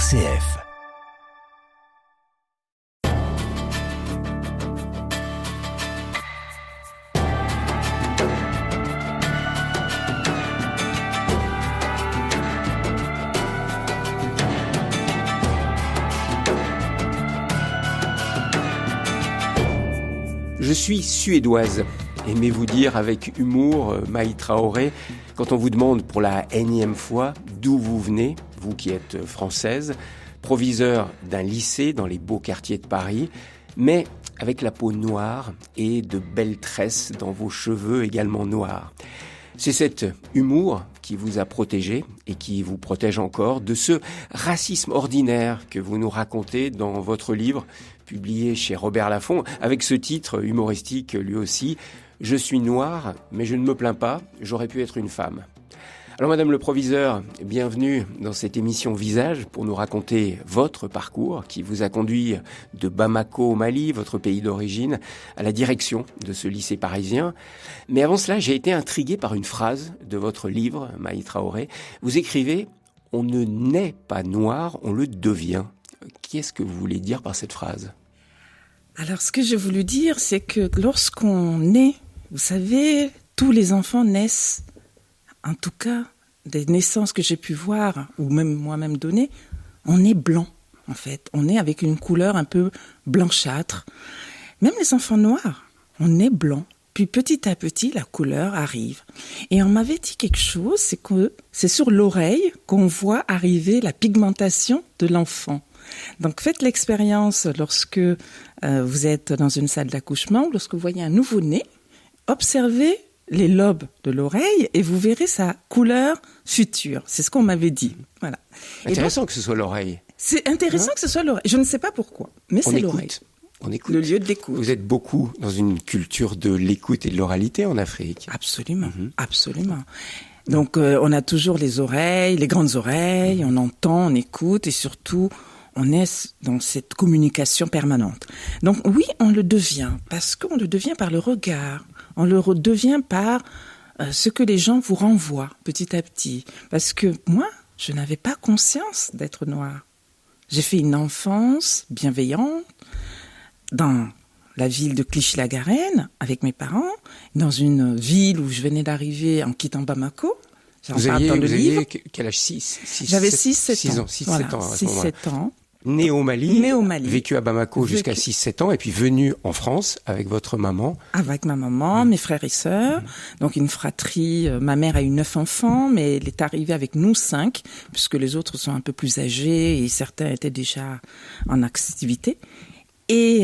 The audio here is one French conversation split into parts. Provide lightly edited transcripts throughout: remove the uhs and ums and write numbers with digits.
RCF. Je suis suédoise. Aimez-vous dire avec humour, Maï Traoré, quand on vous demande pour la énième fois d'où vous venez, vous qui êtes française, proviseur d'un lycée dans les beaux quartiers de Paris, mais avec la peau noire et de belles tresses dans vos cheveux également noirs. C'est cet humour qui vous a protégé et qui vous protège encore de ce racisme ordinaire que vous nous racontez dans votre livre, publié chez Robert Laffont, avec ce titre humoristique lui aussi, « Je suis noir, mais je ne me plains pas, j'aurais pu être une femme ». Alors Madame le Proviseur, bienvenue dans cette émission Visage pour nous raconter votre parcours qui vous a conduit de Bamako au Mali, votre pays d'origine, à la direction de ce lycée parisien. Mais avant cela, j'ai été intrigué par une phrase de votre livre, Maï Traoré. Vous écrivez « On ne naît pas noir, on le devient ». Qu'est-ce que vous voulez dire par cette phrase ? Alors ce que j'ai voulu dire, c'est que lorsqu'on naît, vous savez, tous les enfants naissent, en tout cas, des naissances que j'ai pu voir, ou même moi-même donner, on est blanc, en fait. On est avec une couleur un peu blanchâtre. Même les enfants noirs, on est blanc. Puis petit à petit, la couleur arrive. Et on m'avait dit quelque chose, c'est que c'est sur l'oreille qu'on voit arriver la pigmentation de l'enfant. Donc faites l'expérience lorsque vous êtes dans une salle d'accouchement, lorsque vous voyez un nouveau-né, observez les lobes de l'oreille et vous verrez sa couleur future. C'est ce qu'on m'avait dit. Voilà. Intéressant que ce soit l'oreille. C'est intéressant que ce soit l'oreille. Je ne sais pas pourquoi, mais c'est l'oreille. On écoute. Le lieu de l'écoute. Vous êtes beaucoup dans une culture de l'écoute et de l'oralité en Afrique. Absolument, absolument. Donc on a toujours les oreilles, les grandes oreilles, on entend, on écoute et surtout on est dans cette communication permanente. Donc oui, on le devient parce qu'on le devient par le regard. On le devient par ce que les gens vous renvoient petit à petit. Parce que moi, je n'avais pas conscience d'être noire. J'ai fait une enfance bienveillante dans la ville de Clichy-la-Garenne avec mes parents, dans une ville où je venais d'arriver en quittant Bamako. Vous aviez quel âge? J'avais 6-7 ans. 6-7 ans. Né au Mali, vécu à Bamako jusqu'à 6-7 ans, et puis venu en France avec votre maman. Avec ma maman, mes frères et sœurs, donc une fratrie. Ma mère a eu 9 enfants, mais elle est arrivée avec nous 5, puisque les autres sont un peu plus âgés et certains étaient déjà en activité. Et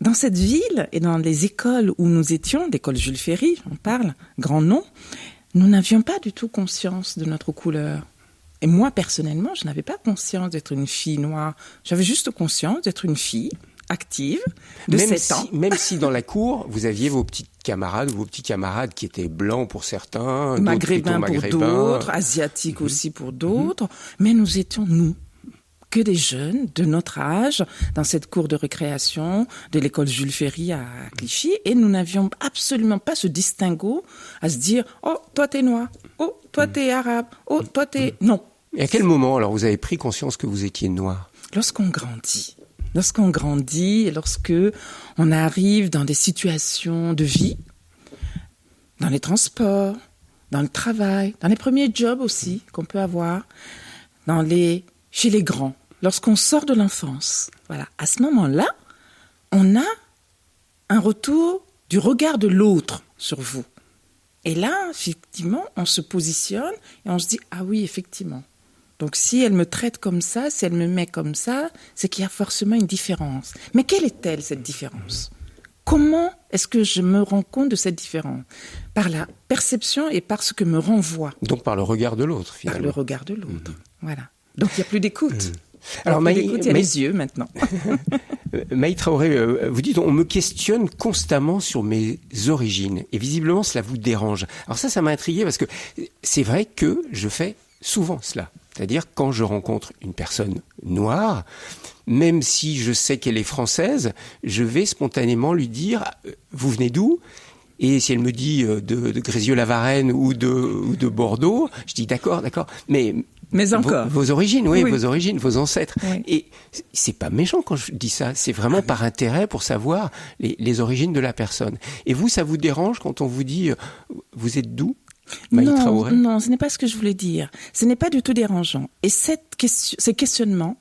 dans cette ville et dans les écoles où nous étions, l'école Jules Ferry, on parle, grand nom, nous n'avions pas du tout conscience de notre couleur. Et moi, personnellement, je n'avais pas conscience d'être une fille noire. J'avais juste conscience d'être une fille active de 7 ans. Même si dans la cour, vous aviez vos petits camarades qui étaient blancs pour certains, maghrébins pour d'autres, asiatiques aussi pour d'autres. Mais nous étions, que des jeunes de notre âge, dans cette cour de récréation de l'école Jules Ferry à Clichy. Et nous n'avions absolument pas ce distinguo à se dire « Oh, toi t'es noir. Oh, toi t'es arabe. Oh, toi t'es... » Non. Et à quel moment, alors, vous avez pris conscience que vous étiez noir ? Lorsqu'on grandit. Lorsqu'on grandit et lorsque on arrive dans des situations de vie, dans les transports, dans le travail, dans les premiers jobs aussi qu'on peut avoir, chez les grands, lorsqu'on sort de l'enfance. Voilà. À ce moment-là, on a un retour du regard de l'autre sur vous. Et là, effectivement, on se positionne et on se dit « Ah oui, effectivement. Donc si elle me traite comme ça, si elle me met comme ça, c'est qu'il y a forcément une différence. Mais quelle est-elle, cette différence ? Comment est-ce que je me rends compte de cette différence ? Par la perception et par ce que me renvoie. Donc par le regard de l'autre, finalement. Par le regard de l'autre, voilà. Donc il n'y a plus d'écoute. Alors, il y a les yeux maintenant. Maï Traoré, vous dites, on me questionne constamment sur mes origines. Et visiblement, cela vous dérange. Alors ça m'a intrigué parce que c'est vrai que je fais souvent cela. C'est-à-dire quand je rencontre une personne noire, même si je sais qu'elle est française, je vais spontanément lui dire « Vous venez d'où ?» Et si elle me dit de Grézieux-la-Varenne ou de Bordeaux, je dis d'accord. Mais Mais encore. Vos origines, oui, Oui. vos origines, vos ancêtres. Oui. Et c'est pas méchant quand je dis ça. C'est vraiment par intérêt pour savoir les origines de la personne. Et vous, ça vous dérange quand on vous dit vous êtes d'où, Maï Traoré ? Non, ce n'est pas ce que je voulais dire. Ce n'est pas du tout dérangeant. Et ces questionnements,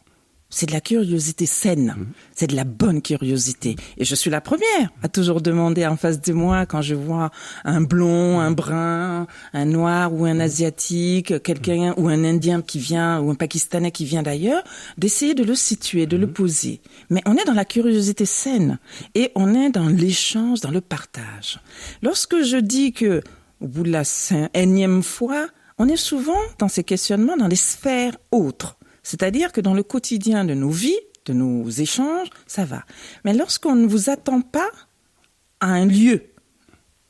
c'est de la curiosité saine. C'est de la bonne curiosité. Et je suis la première à toujours demander en face de moi, quand je vois un blond, un brun, un noir ou un asiatique, quelqu'un ou un Indien qui vient, ou un Pakistanais qui vient d'ailleurs, d'essayer de le situer, de le poser. Mais on est dans la curiosité saine. Et on est dans l'échange, dans le partage. Lorsque je dis que, au bout de la énième fois, on est souvent dans ces questionnements dans les sphères autres. C'est-à-dire que dans le quotidien de nos vies, de nos échanges, ça va. Mais lorsqu'on ne vous attend pas à un lieu,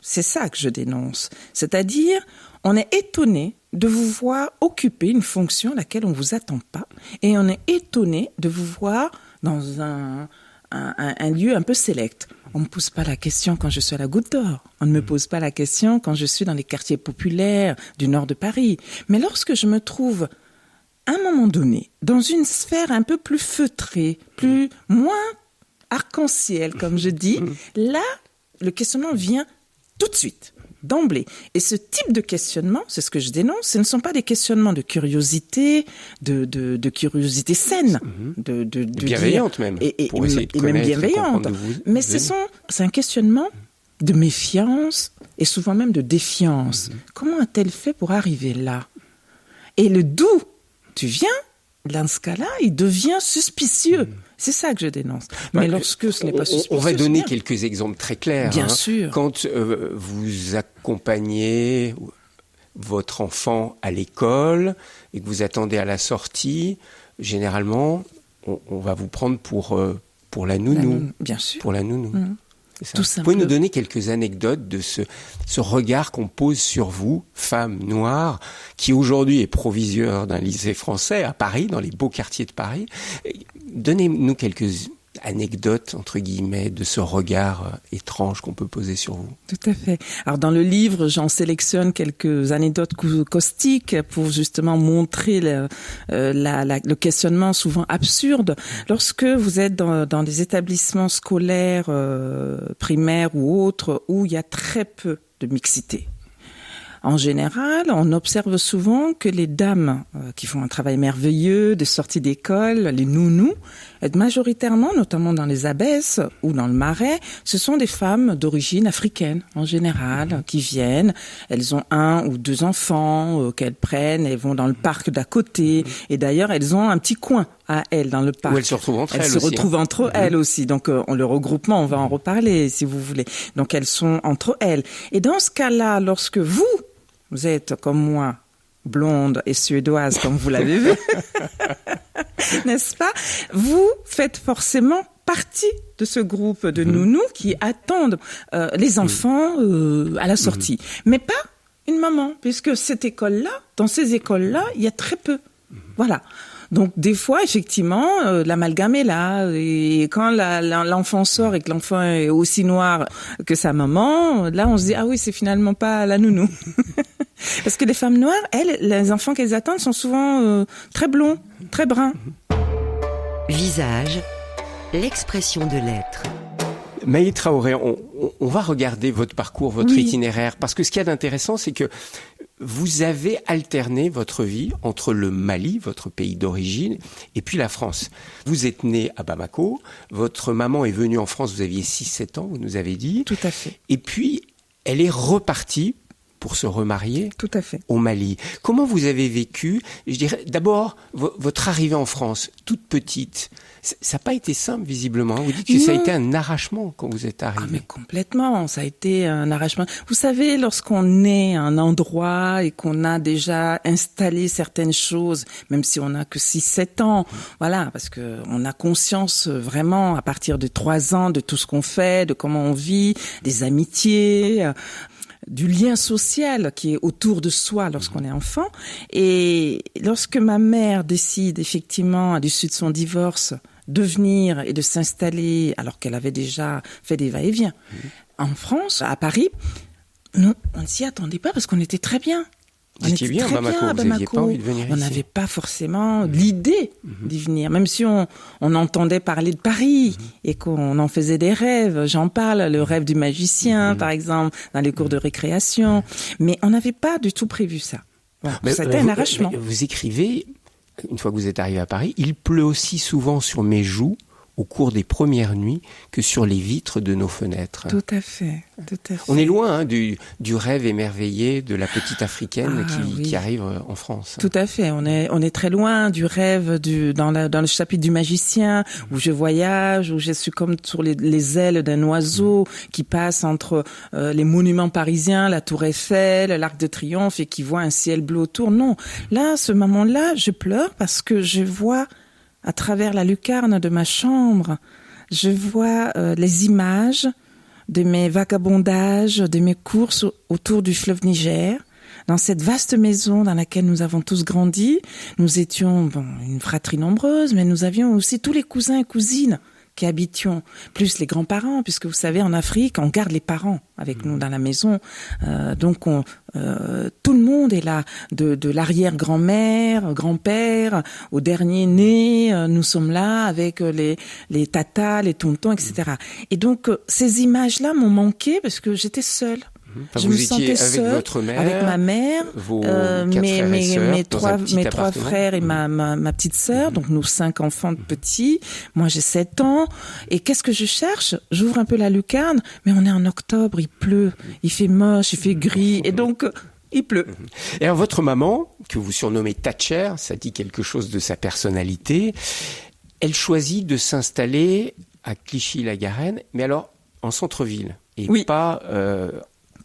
c'est ça que je dénonce. C'est-à-dire, on est étonné de vous voir occuper une fonction à laquelle on ne vous attend pas, et on est étonné de vous voir dans un lieu un peu sélect. On ne me pose pas la question quand je suis à la Goutte d'Or. On ne me pose pas la question quand je suis dans les quartiers populaires du nord de Paris. Mais lorsque je me trouve à un moment donné, dans une sphère un peu plus feutrée, moins arc-en-ciel, comme je dis, là, le questionnement vient tout de suite, d'emblée. Et ce type de questionnement, c'est ce que je dénonce, ce ne sont pas des questionnements de curiosité, de curiosité saine, de bienveillante même, pour essayer de et même connaître, bienveillante. comprendre d'où vous Mais venez. c'est un questionnement de méfiance et souvent même de défiance. Comment a-t-elle fait pour arriver là ? Et le d'où tu viens, dans ce cas-là, il devient suspicieux. C'est ça que je dénonce. Mais lorsque ce n'est pas suspicieux... On va donner c'est bien. quelques exemples très clairs. Bien sûr. Quand vous accompagnez votre enfant à l'école et que vous attendez à la sortie, généralement, on va vous prendre pour la nounou. Bien sûr. Pour la nounou. C'est ça. Tout Vous pouvez nous simplement. donner quelques anecdotes de ce regard qu'on pose sur vous, femme noire, qui aujourd'hui est proviseur d'un lycée français à Paris, dans les beaux quartiers de Paris. Donnez-nous quelques anecdotes, entre guillemets, de ce regard étrange qu'on peut poser sur vous. Tout à fait. Alors dans le livre, j'en sélectionne quelques anecdotes caustiques pour justement montrer le questionnement souvent absurde. Lorsque vous êtes dans des établissements scolaires primaires ou autres où il y a très peu de mixité. En général, on observe souvent que les dames qui font un travail merveilleux de sortie d'école, les nounous, majoritairement, notamment dans les abbesses ou dans le Marais, ce sont des femmes d'origine africaine en général qui viennent. Elles ont 1 ou 2 enfants qu'elles prennent, elles vont dans le parc d'à côté. Et d'ailleurs, elles ont un petit coin à elles dans le parc. Où elles se retrouvent entre elles se aussi, retrouvent entre elles aussi. Donc, le regroupement, on va en reparler si vous voulez. Donc, elles sont entre elles. Et dans ce cas-là, lorsque vous êtes comme moi, blonde et suédoise, comme vous l'avez vu, n'est-ce pas? Vous faites forcément partie de ce groupe de nounous qui attendent les enfants à la sortie. Mais pas une maman, puisque cette école-là, dans ces écoles-là, il y a très peu. Voilà. Donc des fois, effectivement, l'amalgame est là. Et quand l'enfant sort et que l'enfant est aussi noir que sa maman, là, on se dit ah oui, c'est finalement pas la nounou. Parce que les femmes noires, elles, les enfants qu'elles attendent sont souvent très blonds, très bruns. Visage, l'expression de l'être. Maï Traoré, on va regarder votre parcours, votre Oui. itinéraire, parce que ce qu'il y a d'intéressant, c'est que vous avez alterné votre vie entre le Mali, votre pays d'origine, et puis la France. Vous êtes né à Bamako, votre maman est venue en France, vous aviez 6-7 ans, vous nous avez dit. Tout à fait. Et puis, elle est repartie pour se remarier Tout à fait. au Mali. Comment vous avez vécu, je dirais, d'abord, votre arrivée en France, toute petite, ça n'a pas été simple, visiblement. Vous dites que ça a Non. été un arrachement quand vous êtes Ah arrivé. mais complètement, ça a été un arrachement. Vous savez, lorsqu'on est à un endroit et qu'on a déjà installé certaines choses, même si on n'a que 6-7 ans, voilà, parce que on a conscience vraiment à partir de 3 ans de tout ce qu'on fait, de comment on vit, des amitiés, du lien social qui est autour de soi lorsqu'on est enfant. Et lorsque ma mère décide effectivement, à l'issue de son divorce, de venir et de s'installer, alors qu'elle avait déjà fait des va-et-vient en France, à Paris, non, on ne s'y attendait pas parce qu'on était très bien. Vous étiez bien à Bamako, vous n'aviez pas envie de venir ici. On n'avait pas forcément l'idée d'y venir, même si on entendait parler de Paris et qu'on en faisait des rêves. J'en parle, le rêve du magicien, par exemple, dans les cours de récréation. Mais on n'avait pas du tout prévu ça. Bon, c'était un arrachement. Vous écrivez, une fois que vous êtes arrivé à Paris, il pleut aussi souvent sur mes joues au cours des premières nuits que sur les vitres de nos fenêtres. Tout à fait, tout à fait. On est loin du rêve émerveillé de la petite africaine qui arrive en France. Tout à fait, on est très loin du rêve dans le chapitre du magicien où je voyage, où je suis comme sur les ailes d'un oiseau qui passe entre les monuments parisiens, la Tour Eiffel, l'Arc de Triomphe et qui voit un ciel bleu autour. Non, là, ce moment-là, je pleure parce que je vois à travers la lucarne de ma chambre, je vois les images de mes vagabondages, de mes courses autour du fleuve Niger. Dans cette vaste maison dans laquelle nous avons tous grandi, nous étions une fratrie nombreuse, mais nous avions aussi tous les cousins et cousines qui habitions, plus les grands-parents, puisque vous savez, en Afrique, on garde les parents avec nous dans la maison. Donc, tout le monde est là, de l'arrière-grand-mère, grand-père, au dernier né, nous sommes là avec les tatas, les tontons, etc. Et donc, ces images-là m'ont manqué parce que j'étais seule. Enfin, je me sentais seule, votre mère, avec ma mère, mes trois frères et ma petite sœur, donc nous 5 enfants petits. Moi, j'ai 7 ans. Et qu'est-ce que je cherche? J'ouvre un peu la lucarne, mais on est en octobre, il pleut, il fait moche, il fait gris, et donc il pleut. Et alors, votre maman, que vous surnommez Thatcher, ça dit quelque chose de sa personnalité, elle choisit de s'installer à Clichy-la-Garenne, mais alors en centre-ville, et pas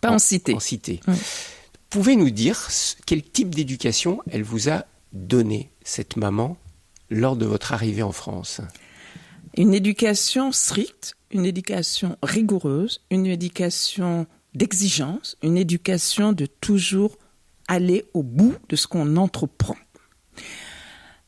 en cité. Pouvez nous dire quel type d'éducation elle vous a donné, cette maman, lors de votre arrivée en France? Une éducation stricte, une éducation rigoureuse, une éducation d'exigence, une éducation de toujours aller au bout de ce qu'on entreprend.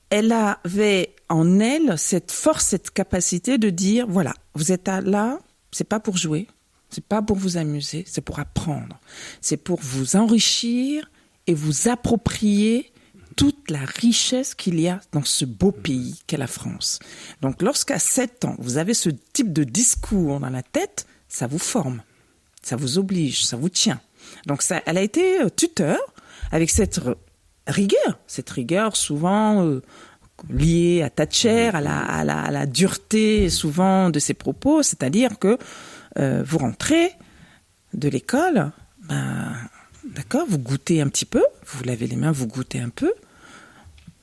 Elle avait en elle cette force, cette capacité de dire, voilà, vous êtes là, c'est pas pour jouer, c'est pas pour vous amuser, c'est pour apprendre. C'est pour vous enrichir et vous approprier toute la richesse qu'il y a dans ce beau pays qu'est la France. Donc, lorsqu'à 7 ans, vous avez ce type de discours dans la tête, ça vous forme, ça vous oblige, ça vous tient. Donc, elle a été tuteur avec cette rigueur souvent liée à Thatcher, à la dureté souvent de ses propos, c'est-à-dire que vous rentrez de l'école, d'accord, vous goûtez un petit peu, vous lavez les mains, vous goûtez un peu.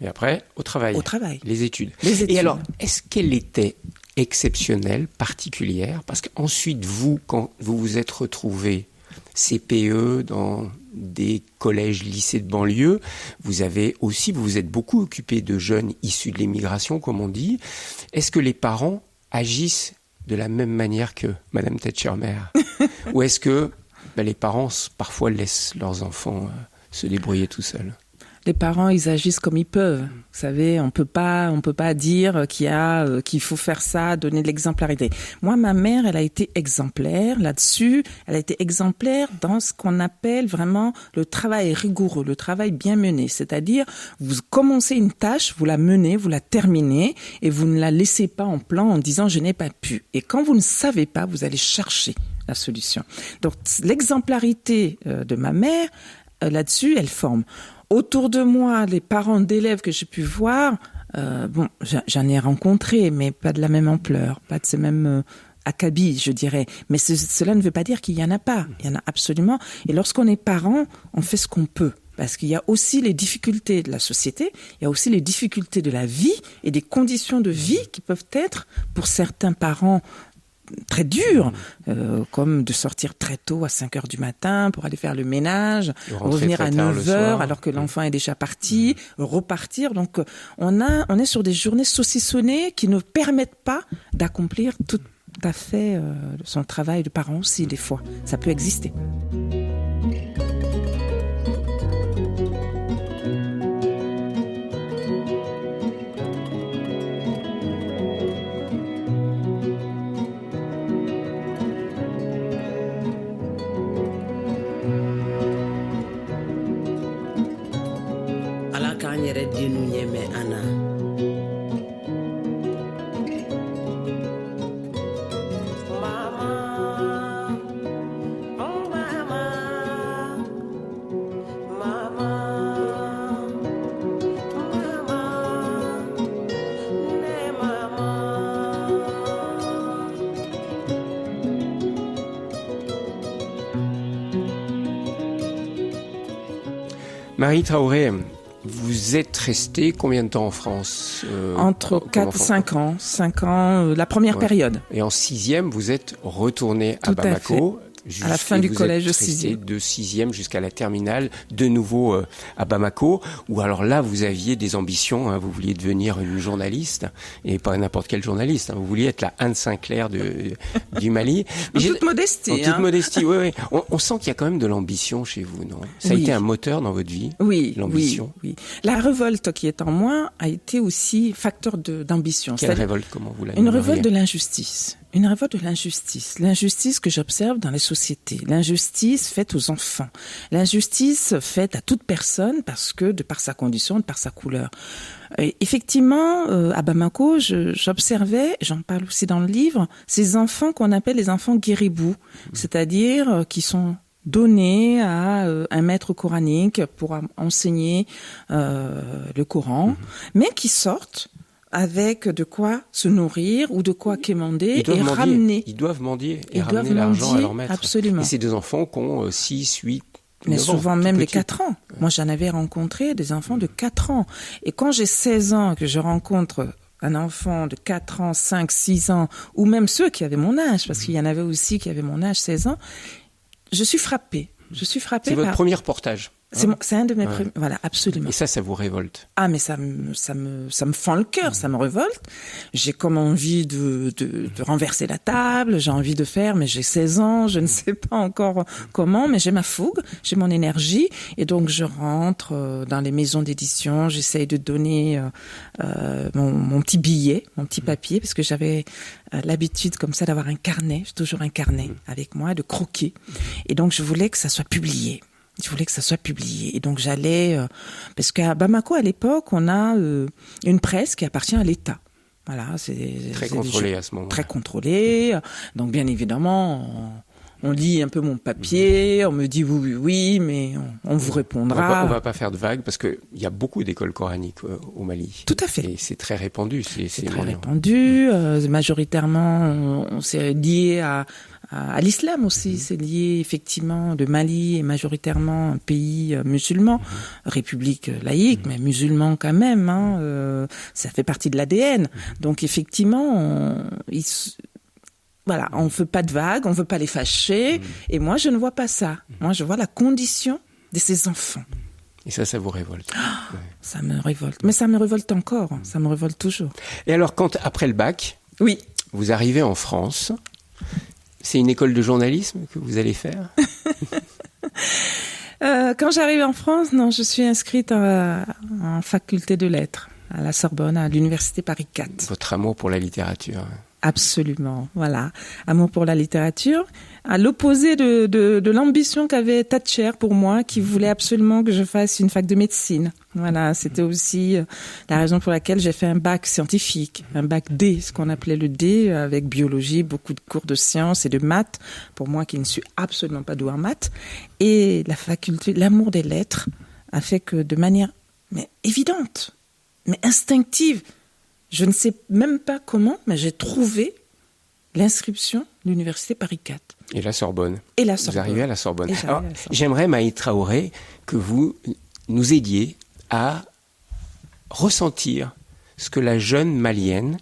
Et après, au travail. Les études. Et alors, est-ce qu'elle était exceptionnelle, particulière? Parce qu'ensuite, vous, quand vous vous êtes retrouvé CPE dans des collèges, lycées de banlieue, vous vous êtes beaucoup occupé de jeunes issus de l'immigration, comme on dit. Est-ce que les parents agissent de la même manière que Madame Thatcher mère? Ou est-ce que les parents parfois laissent leurs enfants se débrouiller tout seuls? Les parents, ils agissent comme ils peuvent. Vous savez, on peut pas dire qu'il faut faire ça, donner de l'exemplarité. Moi, ma mère, elle a été exemplaire là-dessus. Elle a été exemplaire dans ce qu'on appelle vraiment le travail rigoureux, le travail bien mené. C'est-à-dire, vous commencez une tâche, vous la menez, vous la terminez et vous ne la laissez pas en plan en disant « je n'ai pas pu ». Et quand vous ne savez pas, vous allez chercher la solution. Donc, l'exemplarité de ma mère, là-dessus, elle forme. Autour de moi, les parents d'élèves que j'ai pu voir, j'en ai rencontré, mais pas de la même ampleur, pas de ce même acabit, je dirais. Mais cela ne veut pas dire qu'il y en a pas. Il y en a absolument. Et lorsqu'on est parent, on fait ce qu'on peut. Parce qu'il y a aussi les difficultés de la société, il y a aussi les difficultés de la vie et des conditions de vie qui peuvent être, pour certains parents, très dur, comme de sortir très tôt à 5h du matin pour aller faire le ménage, revenir à 9h alors que l'enfant est déjà parti, repartir. Donc on est sur des journées saucissonnées qui ne permettent pas d'accomplir tout à fait son travail de parent aussi des fois. Ça peut exister. Marie Traoré, vous êtes restée combien de temps en France Entre 4 et 5 ans. 5 ans, la première période. Et en 6e, vous êtes retournée à Tout Bamako. À la fin du collège de 6e. De 6e jusqu'à la terminale, de nouveau à Bamako, où alors là, vous aviez des ambitions, hein, vous vouliez devenir une journaliste, et pas n'importe quelle journaliste, hein, vous vouliez être la Anne Sinclair du Mali. En toute modestie. En toute modestie, oui. On sent qu'il y a quand même de l'ambition chez vous, non? Ça a été un moteur dans votre vie? Oui, l'ambition. Oui. La révolte qui est en moi a été aussi facteur d'ambition. Quelle révolte, comment vous la Une révolte de l'injustice. Une révolte de l'injustice. L'injustice que j'observe dans les sociétés. L'injustice faite aux enfants. L'injustice faite à toute personne parce que, de par sa condition, de par sa couleur. Et effectivement, à Bamako, j'observais, j'en parle aussi dans le livre, ces enfants qu'on appelle les enfants guéribous. C'est-à-dire qui sont donnés à un maître coranique pour enseigner le Coran, mais qui sortent avec de quoi se nourrir ou de quoi quémander et ramener. Ils doivent mendier et ramener l'argent à leur maître. Absolument. Et c'est des enfants qui ont 6, 8, mais souvent même les 4 ans. Ouais. Moi, j'en avais rencontré des enfants de 4 ans. Et quand j'ai 16 ans, que je rencontre un enfant de 4 ans, 5, 6 ans, ou même ceux qui avaient mon âge, parce qu'il y en avait aussi qui avaient mon âge, 16 ans, je suis frappée. C'est votre premier reportage. C'est un de mes premiers. Voilà, absolument. Et ça vous révolte? Ah, mais ça me fend le cœur, ça me révolte. J'ai comme envie de renverser la table, j'ai envie de faire, mais j'ai 16 ans, je ne sais pas encore comment, mais j'ai ma fougue, j'ai mon énergie, et donc je rentre dans les maisons d'édition, j'essaye de donner mon petit billet, mon petit papier, parce que j'avais l'habitude comme ça d'avoir un carnet, j'ai toujours un carnet avec moi, de croquer, et donc je voulais que ça soit publié. Je voulais que ça soit publié. Et donc j'allais... parce qu'à Bamako, à l'époque, on a une presse qui appartient à l'État. Voilà, c'est très contrôlé à ce moment-là. Très contrôlé. Donc bien évidemment, on lit un peu mon papier, on me dit oui, mais on vous répondra. On va pas faire de vagues parce qu'il y a beaucoup d'écoles coraniques au Mali. Tout à fait. Et c'est très répandu. C'est très répandu. Majoritairement, on s'est lié à l'islam aussi, c'est lié effectivement, le Mali est majoritairement un pays musulman, république laïque, mais musulman quand même, hein, ça fait partie de l'ADN. Donc effectivement, voilà, on ne veut pas de vagues, on ne veut pas les fâcher, et moi je ne vois pas ça. Moi je vois la condition de ces enfants. Et ça vous révolte. Oh, ouais. Ça me révolte, mais ça me révolte encore, ça me révolte toujours. Et alors quand, après le bac, oui, vous arrivez en France... C'est une école de journalisme que vous allez faire? Quand j'arrive en France, non, je suis inscrite en faculté de lettres à la Sorbonne, à l'université Paris 4. Votre amour pour la littérature. Absolument, voilà. Amour pour la littérature, à l'opposé de l'ambition qu'avait Thatcher pour moi, qui voulait absolument que je fasse une fac de médecine. Voilà, c'était aussi la raison pour laquelle j'ai fait un bac scientifique, un bac D, ce qu'on appelait le D, avec biologie, beaucoup de cours de sciences et de maths, pour moi qui ne suis absolument pas douée en maths. Et la faculté, l'amour des lettres a fait que de manière évidente, mais instinctive, je ne sais même pas comment, mais j'ai trouvé l'inscription de l'université Paris 4. Et la Sorbonne. Et la Sorbonne. Vous arrivez à la Sorbonne. Alors, j'aimerais, Maï Traoré, que vous nous aidiez à ressentir ce que la jeune Malienne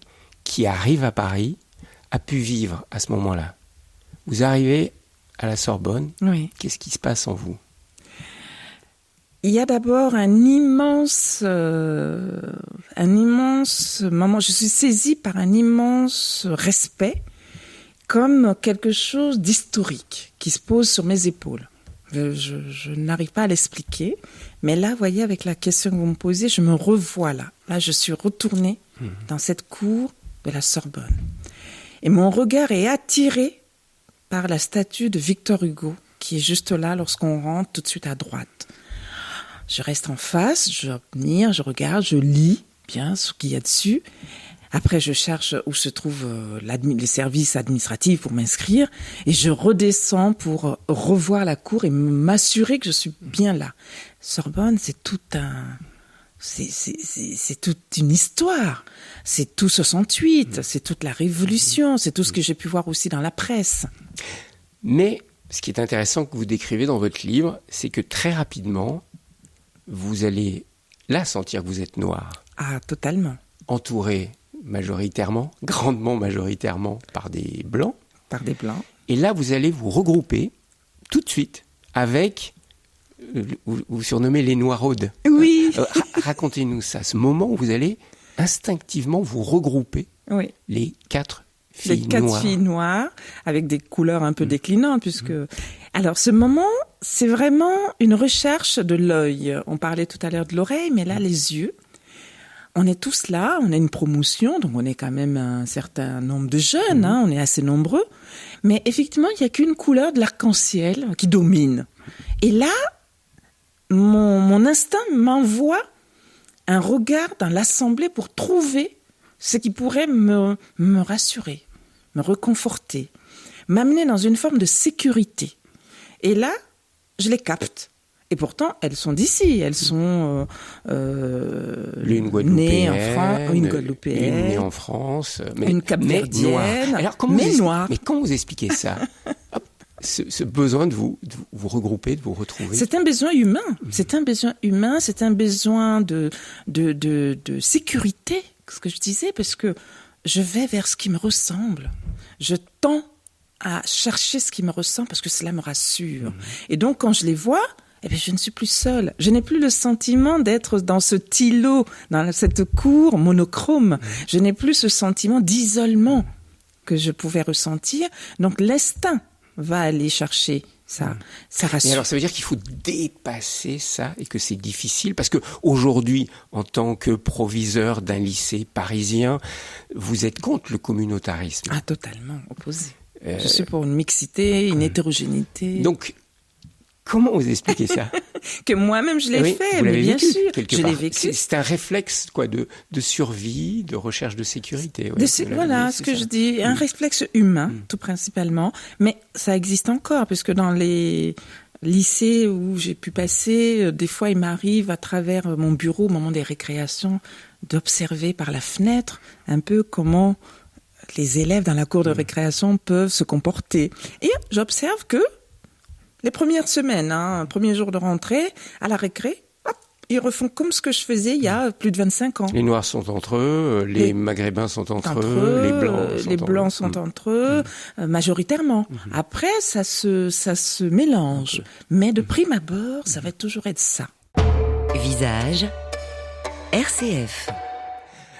qui arrive à Paris a pu vivre à ce moment-là. Vous arrivez à la Sorbonne. Oui. Qu'est-ce qui se passe en vous? Il y a d'abord un immense moment. Je suis saisie par un immense respect, comme quelque chose d'historique qui se pose sur mes épaules. Je n'arrive pas à l'expliquer, mais là, vous voyez, avec la question que vous me posez, je me revois là. Là, je suis retournée dans cette cour de la Sorbonne. Et mon regard est attiré par la statue de Victor Hugo, qui est juste là lorsqu'on rentre tout de suite à droite. Je reste en face, je admire, je regarde, je lis bien ce qu'il y a dessus. Après, je cherche où se trouvent les services administratifs pour m'inscrire. Et je redescends pour revoir la cour et m'assurer que je suis bien là. Sorbonne, c'est toute une histoire. C'est tout 68, c'est toute la Révolution, c'est tout ce que j'ai pu voir aussi dans la presse. Mais ce qui est intéressant que vous décrivez dans votre livre, c'est que très rapidement, vous allez là sentir que vous êtes noir. Ah, totalement. Entouré majoritairement, grandement majoritairement, par des blancs. Par des blancs. Et là, vous allez vous regrouper tout de suite avec, vous surnommez les noiraudes. Oui. Racontez-nous ça, ce moment où vous allez instinctivement vous regrouper, Oui. les 4 filles Les 4 noires. filles noires, avec des couleurs un peu déclinantes, puisque... Alors, ce moment, c'est vraiment une recherche de l'œil. On parlait tout à l'heure de l'oreille, mais là, les yeux. On est tous là, on a une promotion, donc on est quand même un certain nombre de jeunes, on est assez nombreux. Mais effectivement, il n'y a qu'une couleur de l'arc-en-ciel qui domine. Et là, mon instinct m'envoie un regard dans l'assemblée pour trouver ce qui pourrait me rassurer, me réconforter, m'amener dans une forme de sécurité. Et là, je les capte. Et pourtant, elles sont d'ici. Elles sont L'une nées en guadeloupéenne, France, une guadeloupéenne, une née en France, mais une capverdienne, alors mais noire. Mais comment vous expliquez ça? Hop, ce besoin de vous regrouper, de vous retrouver. C'est un besoin humain. C'est un besoin humain. C'est un besoin de sécurité, ce que je disais, parce que je vais vers ce qui me ressemble. Je tends à chercher ce qui me ressemble parce que cela me rassure. Et donc, quand je les vois, eh bien, je ne suis plus seule. Je n'ai plus le sentiment d'être dans ce îlot, dans cette cour monochrome. Je n'ai plus ce sentiment d'isolement que je pouvais ressentir. Donc, l'instinct va aller chercher ça rassure. Et alors, ça veut dire qu'il faut dépasser ça et que c'est difficile parce que aujourd'hui, en tant que proviseur d'un lycée parisien, vous êtes contre le communautarisme. Ah, totalement opposé. Je suis pour une mixité, une hétérogénéité. Donc, comment vous expliquez ça? Que moi-même je l'ai fait, vous mais l'avez bien vécu, sûr, quelque je part. l'ai vécu. C'est un réflexe quoi, de survie, de recherche de sécurité. Ouais, Voilà ce que je dis, un réflexe humain, tout principalement. Mais ça existe encore, puisque dans les lycées où j'ai pu passer, des fois il m'arrive à travers mon bureau au moment des récréations d'observer par la fenêtre un peu comment les élèves dans la cour de récréation peuvent se comporter. Et j'observe que les premières semaines, premier jour de rentrée, à la récré, hop, ils refont comme ce que je faisais il y a plus de 25 ans. Les Noirs sont entre eux, les Maghrébins sont entre eux, les Blancs sont entre eux, majoritairement. Après, ça se mélange. Mais de prime abord, ça va toujours être ça. Visage RCF.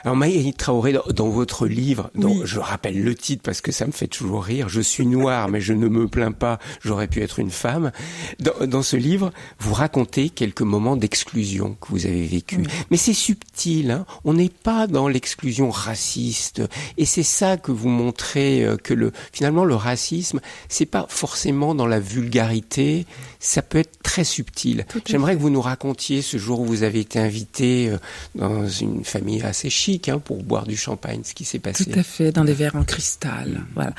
Alors Maï Traoré, dans votre livre, Oui. je rappelle le titre parce que ça me fait toujours rire, je suis noir mais je ne me plains pas, j'aurais pu être une femme. Dans ce livre, vous racontez quelques moments d'exclusion que vous avez vécu. Mais c'est subtil, hein, on n'est pas dans l'exclusion raciste. Et c'est ça que vous montrez, que finalement le racisme, c'est pas forcément dans la vulgarité, ça peut être très subtil. J'aimerais que vous nous racontiez ce jour où vous avez été invité dans une famille assez chic, pour boire du champagne, ce qui s'est passé. Tout à fait, dans des verres en cristal. Voilà.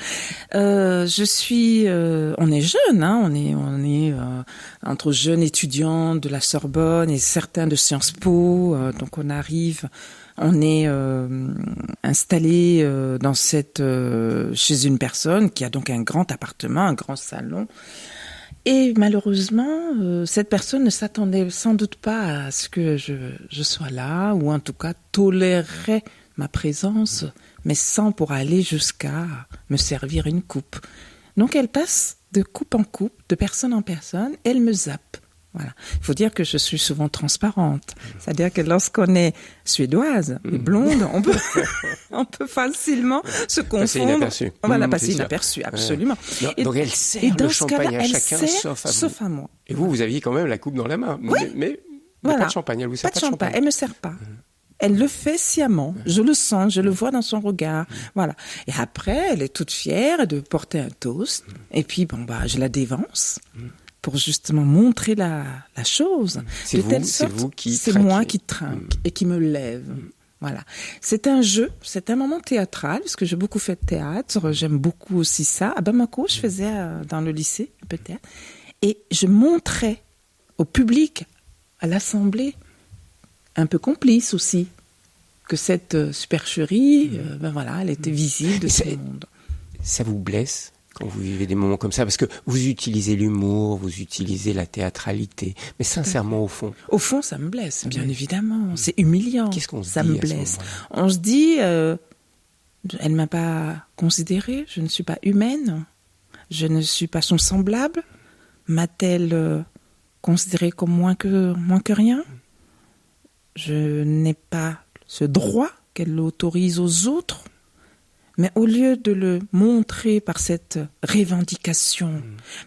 On est jeunes, on est entre jeunes étudiants de la Sorbonne et certains de Sciences Po. Donc on est installé chez une personne qui a donc un grand appartement, un grand salon. Et malheureusement, cette personne ne s'attendait sans doute pas à ce que je sois là, ou en tout cas tolérerait ma présence, mais sans pour aller jusqu'à me servir une coupe. Donc elle passe de coupe en coupe, de personne en personne, elle me zappe. Voilà. Il faut dire que je suis souvent transparente. C'est-à-dire que lorsqu'on est suédoise et blonde, on peut facilement se confondre. Passer inaperçu. Voilà, passer inaperçu, absolument. Non, Et donc elle sert le champagne à chacun, sauf à vous. moi. Et vous aviez quand même la coupe dans la main. Oui. Mais Voilà. pas de champagne, elle vous sert pas de champagne. Elle me sert pas. Elle le fait sciemment. Je le sens, je le vois dans son regard. Voilà. Et après, elle est toute fière de porter un toast. Et puis, je la dévance. Pour justement montrer la chose. C'est moi qui trinque et qui me lève. Voilà. C'est un jeu, c'est un moment théâtral, parce que j'ai beaucoup fait de théâtre, j'aime beaucoup aussi ça. À Bamako, je faisais dans le lycée un peu de théâtre. Et je montrais au public, à l'assemblée, un peu complice aussi, que cette supercherie, elle était visible de tout le monde. Ça vous blesse quand vous vivez des moments comme ça? Parce que vous utilisez l'humour, vous utilisez la théâtralité, mais sincèrement, au fond... Au fond, ça me blesse, bien évidemment. C'est humiliant. Qu'est-ce qu'on se ça dit me à ce blesse. moment-là? On se dit, elle m'a pas considérée, je ne suis pas humaine, je ne suis pas son semblable. M'a-t-elle considérée comme moins que rien? Je n'ai pas ce droit qu'elle autorise aux autres. Mais au lieu de le montrer par cette revendication,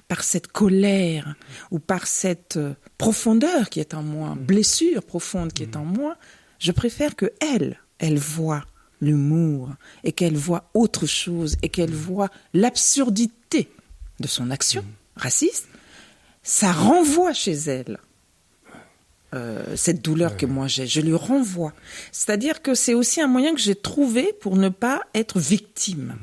par cette colère ou par cette profondeur qui est en moi, blessure profonde qui est en moi, je préfère que elle voit l'humour et qu'elle voit autre chose et qu'elle voit l'absurdité de son action raciste. Ça renvoie chez elle cette douleur que moi j'ai, je lui renvoie. C'est-à-dire que c'est aussi un moyen que j'ai trouvé pour ne pas être victime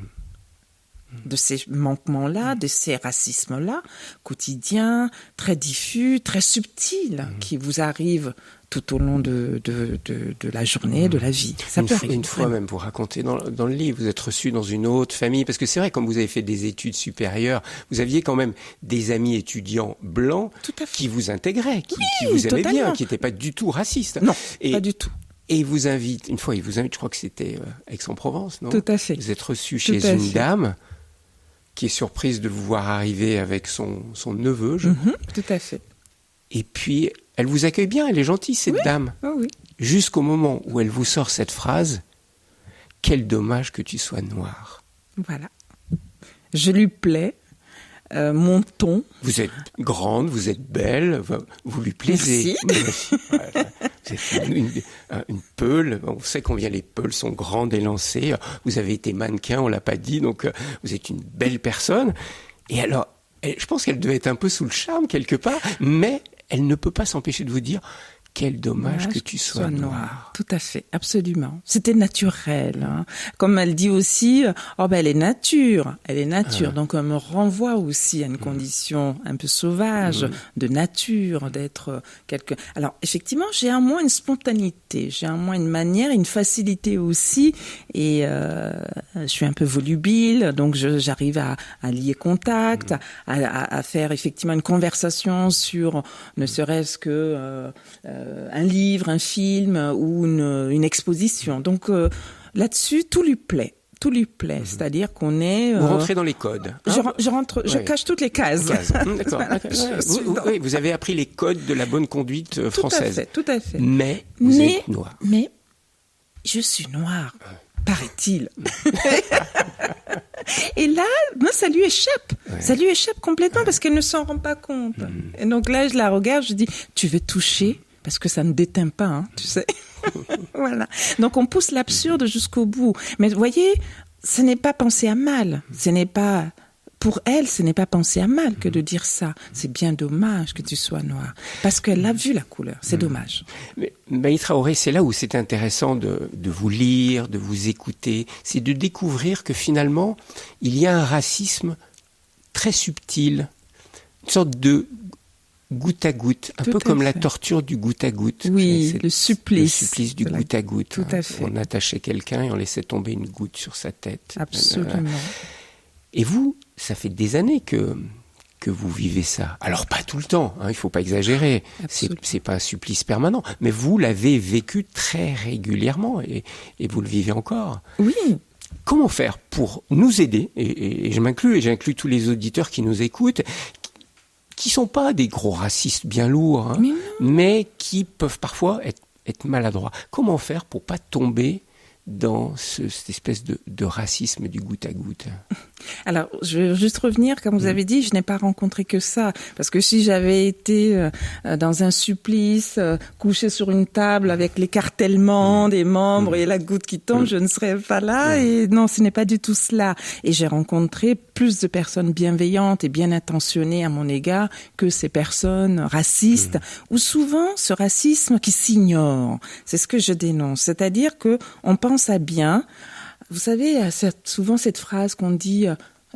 de ces manquements-là, de ces racismes-là, quotidiens, très diffus, très subtils, qui vous arrivent tout au long de la journée, de la vie. Ça peut arriver. Une fois même, vous racontez dans le livre, vous êtes reçu dans une autre famille, parce que c'est vrai, comme vous avez fait des études supérieures, vous aviez quand même des amis étudiants blancs qui vous intégraient, qui vous aimaient bien, qui n'étaient pas du tout racistes. Non, pas du tout. Et il vous invite, je crois que c'était Aix-en-Provence, non? Tout à fait. Vous êtes reçu chez une dame qui est surprise de vous voir arriver avec son neveu, je crois. Tout à fait. Et puis, elle vous accueille bien, elle est gentille, cette dame. Oh oui. Jusqu'au moment où elle vous sort cette phrase, « Quel dommage que tu sois noire ». Voilà. Je lui plais, mon ton. Vous êtes grande, vous êtes belle, vous lui plaisez. Merci. Voilà. Vous êtes une peule, on sait combien les peules sont grandes et lancées. Vous avez été mannequin, on l'a pas dit, donc vous êtes une belle personne. Et alors, je pense qu'elle devait être un peu sous le charme quelque part, mais elle ne peut pas s'empêcher de vous dire « Quel dommage que tu sois noire ». Tout à fait, absolument. C'était naturel. Hein. Comme elle dit aussi, elle est nature. Donc elle me renvoie aussi à une condition un peu sauvage, de nature, d'être quelqu'un. Alors effectivement, j'ai un moins une spontanéité, j'ai un moins une manière, une facilité aussi. Et je suis un peu volubile, donc j'arrive à lier contact, à faire effectivement une conversation sur ne serait-ce que un livre, un film ou une exposition. Donc là-dessus, tout lui plaît. C'est-à-dire qu'on est... Vous rentrez dans les codes. Hein? Je cache toutes les cases. D'accord. Vous avez appris les codes de la bonne conduite française. Tout à fait. Mais vous êtes noire. Mais je suis noire, paraît-il. Et là, ça lui échappe. Ouais. Ça lui échappe complètement parce qu'elle ne s'en rend pas compte. Et donc là, je la regarde, je dis, tu veux toucher ? Parce que ça ne déteint pas, hein, tu sais. Voilà. Donc on pousse l'absurde jusqu'au bout. Mais vous voyez, ce n'est pas penser à mal. Pour elle, ce n'est pas penser à mal que de dire ça. C'est bien dommage que tu sois noire. Parce qu'elle a vu la couleur. C'est dommage. Mais Maï Traoré, c'est là où c'est intéressant de vous lire, de vous écouter. C'est de découvrir que finalement, il y a un racisme très subtil. Une sorte de goutte à goutte, un peu comme la torture du goutte à goutte. Oui, le supplice. Le supplice du goutte à goutte. Tout à fait. On attachait quelqu'un et on laissait tomber une goutte sur sa tête. Absolument. Et vous, ça fait des années que vous vivez ça. Alors pas tout le temps, hein, il faut pas exagérer. C'est pas un supplice permanent, mais vous l'avez vécu très régulièrement et vous le vivez encore. Oui. Comment faire pour nous aider, et je m'inclus et j'inclus tous les auditeurs qui nous écoutent, qui sont pas des gros racistes bien lourds, hein, mais qui peuvent parfois être maladroits. Comment faire pour pas tomber dans cette espèce de racisme du goutte à goutte? Alors, je veux juste revenir, comme vous avez dit, je n'ai pas rencontré que ça. Parce que si j'avais été dans un supplice, couché sur une table avec l'écartèlement des membres et la goutte qui tombe, je ne serais pas là. Et non, ce n'est pas du tout cela. Et j'ai rencontré plus de personnes bienveillantes et bien intentionnées à mon égard que ces personnes racistes, ou souvent ce racisme qui s'ignore. C'est ce que je dénonce. C'est-à-dire que on pense à bien. Vous savez, souvent cette phrase qu'on dit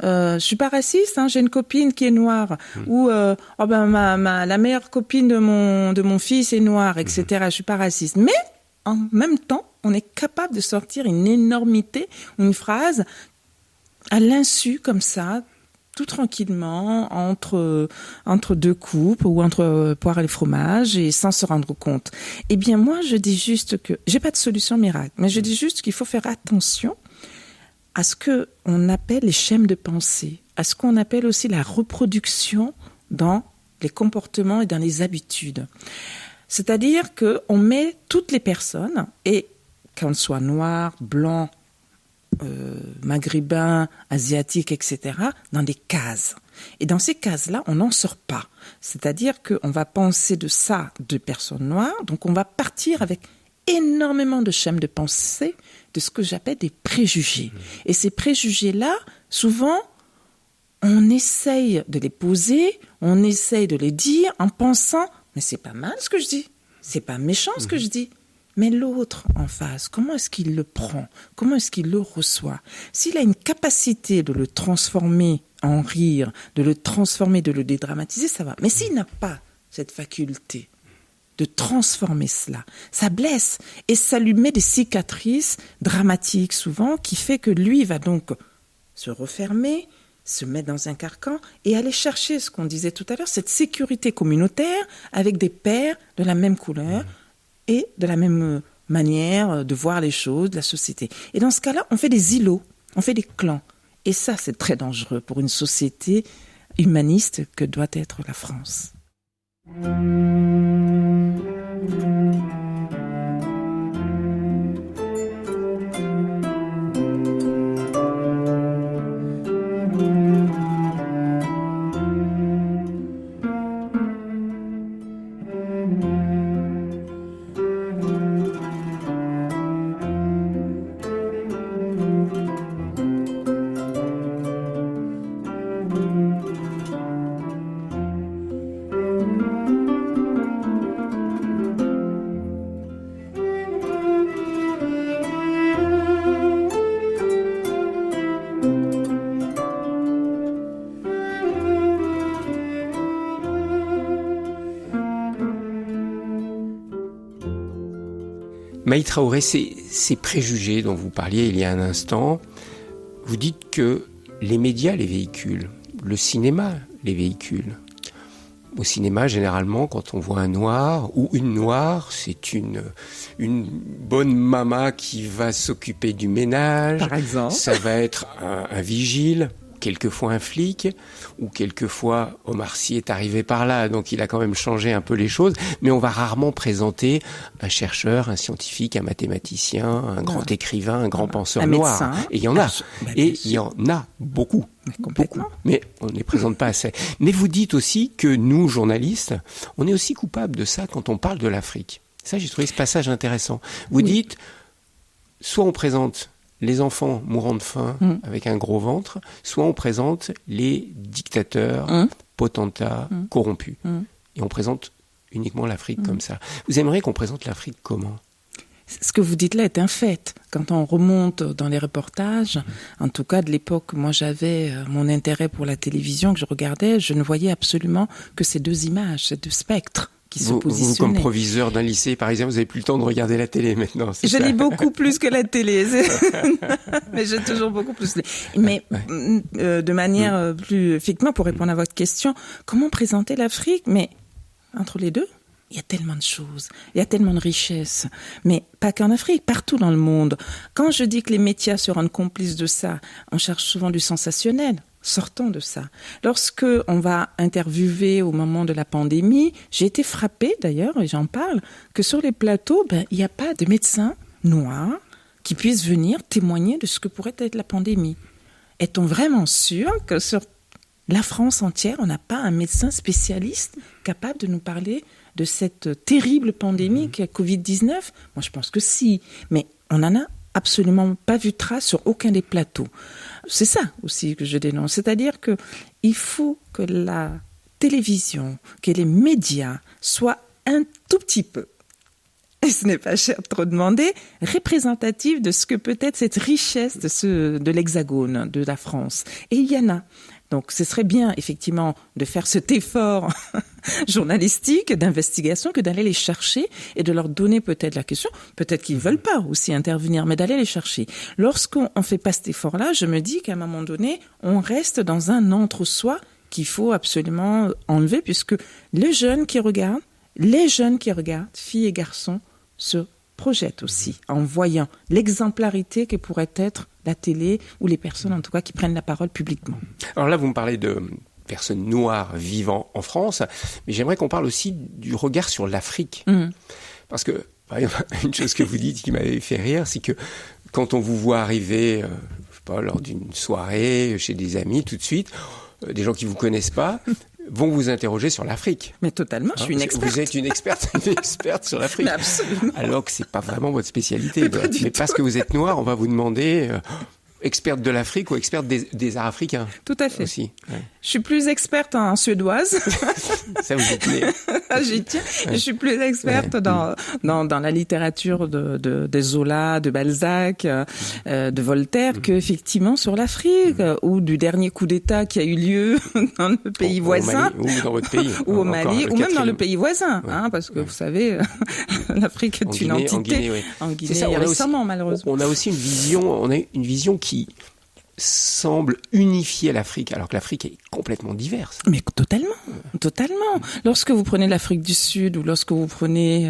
je suis pas raciste, hein, j'ai une copine qui est noire, ou la meilleure copine de mon fils est noire, etc. Je suis pas raciste. Mais en même temps, on est capable de sortir une énormité, une phrase à l'insu comme ça tout tranquillement, entre deux coupes ou entre poire et fromage et sans se rendre compte. Eh bien, moi, je dis juste que, j'ai pas de solution miracle, mais je dis juste qu'il faut faire attention à ce qu'on appelle les schèmes de pensée, à ce qu'on appelle aussi la reproduction dans les comportements et dans les habitudes. C'est-à-dire qu'on met toutes les personnes, et qu'elles soient noires, blancs, maghrébins, asiatiques, etc., dans des cases. Et dans ces cases-là, on n'en sort pas. C'est-à-dire qu'on va penser de ça de personnes noires, donc on va partir avec énormément de schèmes de pensée, de ce que j'appelle des préjugés. Et ces préjugés-là, souvent, on essaye de les poser, on essaye de les dire en pensant « mais c'est pas mal ce que je dis, c'est pas méchant ce que je dis ». Mais l'autre en face, comment est-ce qu'il le prend? Comment est-ce qu'il le reçoit? S'il a une capacité de le transformer en rire, de le transformer, de le dédramatiser, ça va. Mais s'il n'a pas cette faculté de transformer cela, ça blesse et ça lui met des cicatrices dramatiques souvent qui fait que lui va donc se refermer, se mettre dans un carcan et aller chercher ce qu'on disait tout à l'heure, cette sécurité communautaire avec des pairs de la même couleur et de la même manière de voir les choses, de la société. Et dans ce cas-là, on fait des îlots, on fait des clans. Et ça, c'est très dangereux pour une société humaniste que doit être la France. Maï Traoré, ces préjugés dont vous parliez il y a un instant, vous dites que les médias les véhiculent, le cinéma les véhicule. Au cinéma, généralement, quand on voit un noir ou une noire, c'est une bonne maman qui va s'occuper du ménage. Par exemple. Ça va être un vigile, quelquefois un flic, ou quelquefois Omar Sy est arrivé par là, donc il a quand même changé un peu les choses, mais on va rarement présenter un chercheur, un scientifique, un mathématicien, un grand écrivain, un grand penseur noir. Médecin. Et il y en a. Et il y en a beaucoup. Complètement. Beaucoup. Mais on ne les présente pas assez. Mais vous dites aussi que nous, journalistes, on est aussi coupables de ça quand on parle de l'Afrique. Ça, j'ai trouvé ce passage intéressant. Vous dites, soit on présente les enfants mourant de faim avec un gros ventre, soit on présente les dictateurs, potentats, corrompus. Et on présente uniquement l'Afrique comme ça. Vous aimeriez qu'on présente l'Afrique comment ? Ce que vous dites là est un fait. Quand on remonte dans les reportages, en tout cas de l'époque, moi j'avais mon intérêt pour la télévision que je regardais, je ne voyais absolument que ces deux images, ces deux spectres qui se positionnaient. Vous, comme proviseur d'un lycée parisien, vous n'avez plus le temps de regarder la télé maintenant, c'est Je ça? lis beaucoup plus que la télé, mais j'ai toujours beaucoup plus. Mais de manière plus effectivement, pour répondre à votre question, comment présenter l'Afrique? Mais entre les deux, il y a tellement de choses, il y a tellement de richesses, mais pas qu'en Afrique, partout dans le monde. Quand je dis que les médias se rendent complices de ça, on cherche souvent du sensationnel. Sortons de ça. Lorsque on va interviewer au moment de la pandémie, j'ai été frappée d'ailleurs, et j'en parle, que sur les plateaux, il n'y a pas de médecins noirs qui puissent venir témoigner de ce que pourrait être la pandémie. Est-on vraiment sûr que sur la France entière, on n'a pas un médecin spécialiste capable de nous parler de cette terrible pandémie qui est Covid-19 ? Moi, je pense que si, mais on n'en a absolument pas vu trace sur aucun des plateaux. C'est ça aussi que je dénonce. C'est-à-dire qu'il faut que la télévision, que les médias soient un tout petit peu, et ce n'est pas cher trop demandé, représentatifs de ce que peut être cette richesse de l'Hexagone, de la France. Et il y en a. Donc, ce serait bien, effectivement, de faire cet effort journalistique, d'investigation, que d'aller les chercher et de leur donner peut-être la question. Peut-être qu'ils veulent pas aussi intervenir, mais d'aller les chercher. Lorsqu'on fait pas cet effort-là, je me dis qu'à un moment donné, on reste dans un entre-soi qu'il faut absolument enlever, puisque les jeunes qui regardent, filles et garçons, se projettent aussi en voyant l'exemplarité que pourrait être la télé ou les personnes, en tout cas, qui prennent la parole publiquement. Alors là, vous me parlez de personnes noires vivant en France, mais j'aimerais qu'on parle aussi du regard sur l'Afrique. Parce que, par exemple, une chose que vous dites qui m'avait fait rire, c'est que quand on vous voit arriver, je sais pas, lors d'une soirée, chez des amis, tout de suite, des gens qui vous connaissent pas, vont vous interroger sur l'Afrique. Mais totalement, je suis une experte. Vous êtes une experte sur l'Afrique. Mais absolument. Alors que c'est pas vraiment votre spécialité. Mais parce que vous êtes noire, on va vous demander experte de l'Afrique ou experte des arts africains. Tout à fait. Aussi. Ouais. Je suis plus experte en suédoise. Ça, vous y tenez. J'y tiens. Ouais. Je suis plus experte dans la littérature de Zola, de Balzac, de Voltaire, qu'effectivement sur l'Afrique, ou du dernier coup d'État qui a eu lieu dans le pays voisin. Au Mali, ou dans votre pays. Ou au Mali, ou même dans le pays voisin, parce que vous savez, l'Afrique est une entité. En Guinée, ça, récemment, malheureusement. On a aussi une vision qui semble unifier l'Afrique, alors que l'Afrique est complètement diverse. Mais totalement. Lorsque vous prenez l'Afrique du Sud ou lorsque vous prenez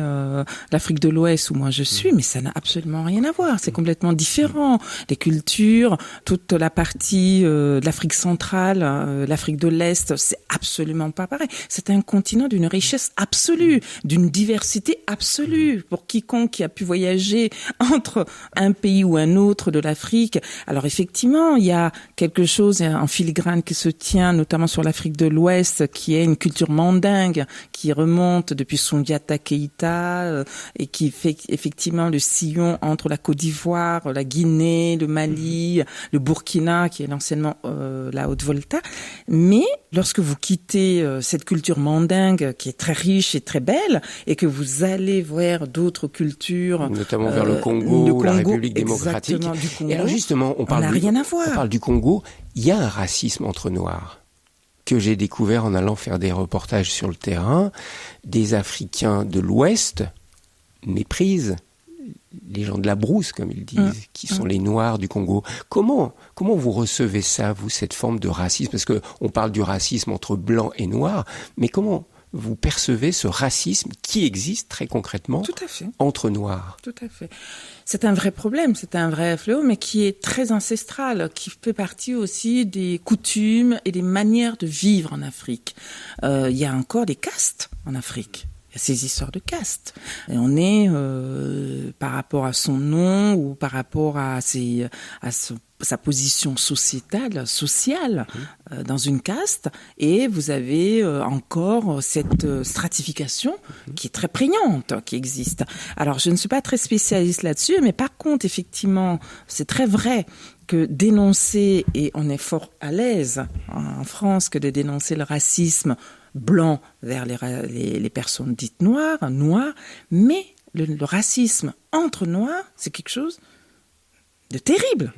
l'Afrique de l'Ouest, où moi je suis, mais ça n'a absolument rien à voir. C'est complètement différent. Les cultures, toute la partie de l'Afrique centrale, l'Afrique de l'Est, c'est absolument pas pareil. C'est un continent d'une richesse absolue, d'une diversité absolue. Pour quiconque qui a pu voyager entre un pays ou un autre de l'Afrique, alors effectivement, il y a quelque chose en filigrane qui se tient, notamment sur l'Afrique de l'Ouest, qui est une culture mandingue, qui remonte depuis Soundiata Keïta, et qui fait effectivement le sillon entre la Côte d'Ivoire, la Guinée, le Mali, le Burkina, qui est l'anciennement la Haute-Volta. Mais lorsque vous quittez cette culture mandingue, qui est très riche et très belle, et que vous allez vers d'autres cultures, notamment vers le Congo, la République démocratique. Du Congo, et alors justement, on parle du Congo. Il y a un racisme entre Noirs que j'ai découvert en allant faire des reportages sur le terrain. Des Africains de l'Ouest méprisent les gens de la brousse, comme ils disent, qui sont les Noirs du Congo. Comment vous recevez ça, vous, cette forme de racisme? Parce qu'on parle du racisme entre Blancs et Noirs, mais comment vous percevez ce racisme qui existe très concrètement entre Noirs? Tout à fait. C'est un vrai problème, c'est un vrai fléau, mais qui est très ancestral, qui fait partie aussi des coutumes et des manières de vivre en Afrique. Il y a encore des castes en Afrique. Il y a ces histoires de castes. Et on est, par rapport à son nom ou par rapport à sa position sociale, dans une caste, et vous avez encore cette stratification qui est très prégnante, qui existe. Alors, je ne suis pas très spécialiste là-dessus, mais par contre, effectivement, c'est très vrai que dénoncer, et on est fort à l'aise en France que de dénoncer le racisme blanc vers les personnes dites noires, mais le racisme entre noirs, c'est quelque chose de terrible.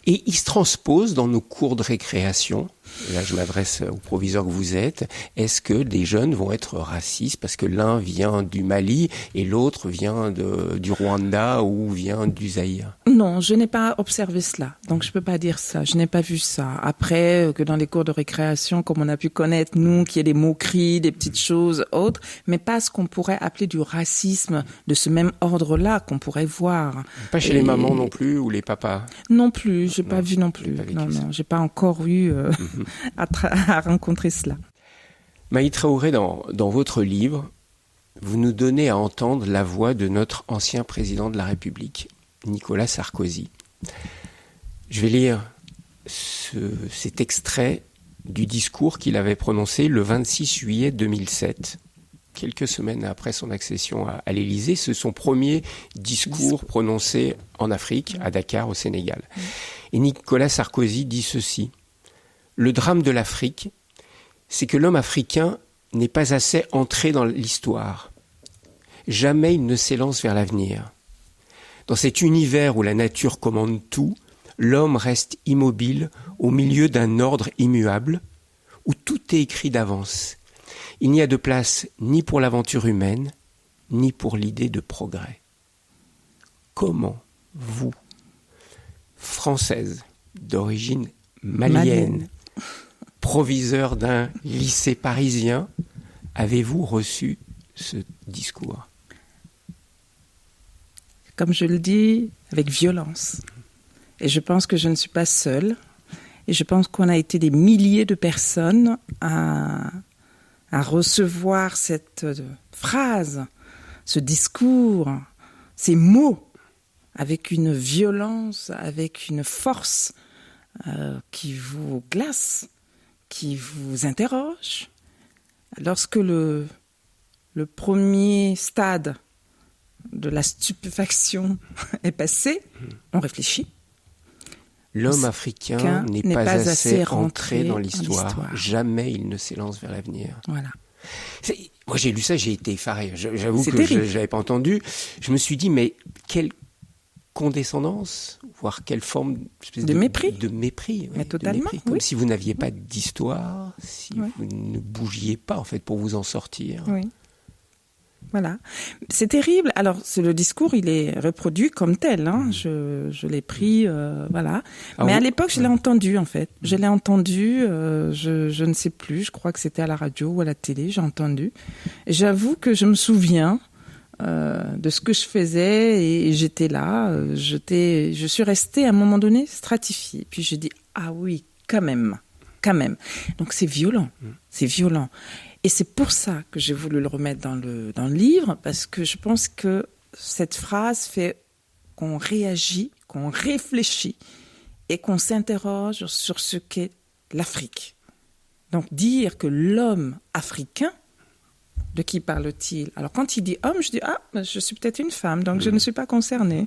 Et il se transpose dans nos cours de récréation. Là, je m'adresse au proviseur que vous êtes. Est-ce que des jeunes vont être racistes parce que l'un vient du Mali et l'autre vient du Rwanda ou vient du Zaïre? Non, je n'ai pas observé cela. Donc, je peux pas dire ça. Je n'ai pas vu ça. Après, que dans les cours de récréation, comme on a pu connaître, nous, qu'il y ait des moqueries, des petites choses autres, mais pas ce qu'on pourrait appeler du racisme de ce même ordre-là qu'on pourrait voir. Pas chez les mamans non plus ou les papas? Non plus, j'ai pas vu non plus. Non, j'ai pas encore eu à rencontrer cela. Maï Traoré, dans votre livre, vous nous donnez à entendre la voix de notre ancien président de la République, Nicolas Sarkozy. Je vais lire cet extrait du discours qu'il avait prononcé le 26 juillet 2007, quelques semaines après son accession à l'Élysée. C'est son premier discours prononcé en Afrique, à Dakar, au Sénégal. Et Nicolas Sarkozy dit ceci: « Le drame de l'Afrique, c'est que l'homme africain n'est pas assez entré dans l'histoire. Jamais il ne s'élance vers l'avenir. Dans cet univers où la nature commande tout, l'homme reste immobile au milieu d'un ordre immuable où tout est écrit d'avance. Il n'y a de place ni pour l'aventure humaine, ni pour l'idée de progrès. Comment vous, Française d'origine malienne, proviseur d'un lycée parisien, avez-vous reçu ce discours ? Comme je le dis, avec violence. Et je pense que je ne suis pas seule. Et je pense qu'on a été des milliers de personnes à recevoir cette phrase, ce discours, ces mots, avec une violence, avec une force qui vous glace, qui vous interroge. Lorsque le premier stade de la stupéfaction est passé, on réfléchit. L'homme africain n'est pas assez rentré dans l'histoire. Jamais il ne s'élance vers l'avenir. Voilà. Moi, j'ai lu ça, j'ai été effaré. J'avoue C'est que terrible. je n'avais pas entendu. Je me suis dit, mais quelle condescendance, voire quelle forme de mépris. De mépris. Mais totalement, mépris, comme oui. si vous n'aviez pas d'histoire, si Oui. vous ne bougiez pas, en fait, pour vous en sortir. Oui. Voilà. C'est terrible. Alors, le discours, il est reproduit comme tel. Hein. Je l'ai pris, voilà. Alors mais à vous- l'époque, je l'ai entendu, en fait. Je l'ai entendu, je ne sais plus, je crois que c'était à la radio ou à la télé, j'ai entendu. Et j'avoue que je me souviens de ce que je faisais et j'étais là. Je suis restée à un moment donné stratifiée. Puis j'ai dit, ah oui, quand même. Donc c'est violent, c'est violent. Et c'est pour ça que j'ai voulu le remettre dans le livre, parce que je pense que cette phrase fait qu'on réagit, qu'on réfléchit et qu'on s'interroge sur ce qu'est l'Afrique. Donc dire que l'homme africain, de qui parle-t-il ? Alors quand il dit homme, je dis je suis peut-être une femme, donc je ne suis pas concernée.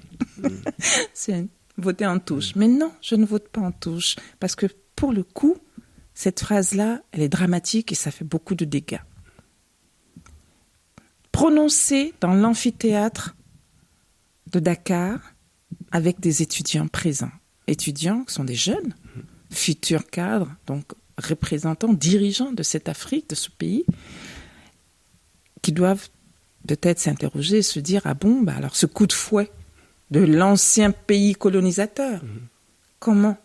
C'est voter en touche. Mais non, je ne vote pas en touche, parce que pour le coup, cette phrase-là, elle est dramatique et ça fait beaucoup de dégâts. Prononcée dans l'amphithéâtre de Dakar avec des étudiants présents. Étudiants qui sont des jeunes, futurs cadres, donc représentants, dirigeants de cette Afrique, de ce pays, qui doivent peut-être s'interroger, se dire, alors ce coup de fouet de l'ancien pays colonisateur, comment ?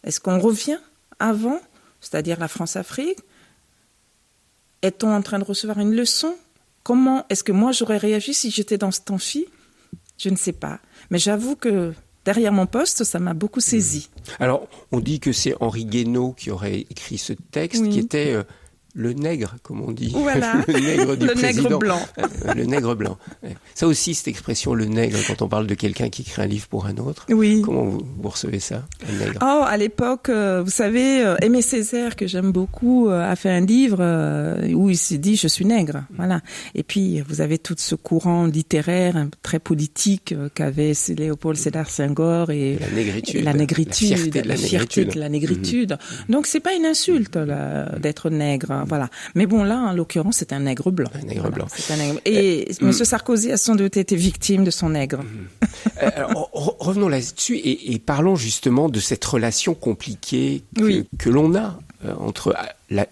Est-ce qu'on revient avant ? C'est-à-dire la France-Afrique, est-on en train de recevoir une leçon ? Comment est-ce que moi j'aurais réagi si j'étais dans cet amphi ? Je ne sais pas. Mais j'avoue que derrière mon poste, ça m'a beaucoup saisi. Alors, on dit que c'est Henri Guénaud qui aurait écrit ce texte, Oui. qui était le nègre, comme on dit. Voilà, le nègre du le président. nègre blanc. Le nègre blanc. Ouais. Ça aussi, cette expression, le nègre, quand on parle de quelqu'un qui écrit un livre pour un autre. Oui. Comment vous recevez ça, un nègre ? Oh, à l'époque, vous savez, Aimé Césaire, que j'aime beaucoup, a fait un livre où il s'est dit « je suis nègre ». Voilà. Et puis, vous avez tout ce courant littéraire, très politique, qu'avait Léopold Sédar Senghor et la négritude. La négritude, la fierté de la négritude. Donc, c'est pas une insulte là, d'être nègre. Voilà. Mais bon, là, en l'occurrence, c'est un nègre blanc. Un nègre blanc. C'est un nègre. Et M. Sarkozy a sans doute été victime de son nègre. Alors, revenons là-dessus et parlons justement de cette relation compliquée Oui. que l'on a entre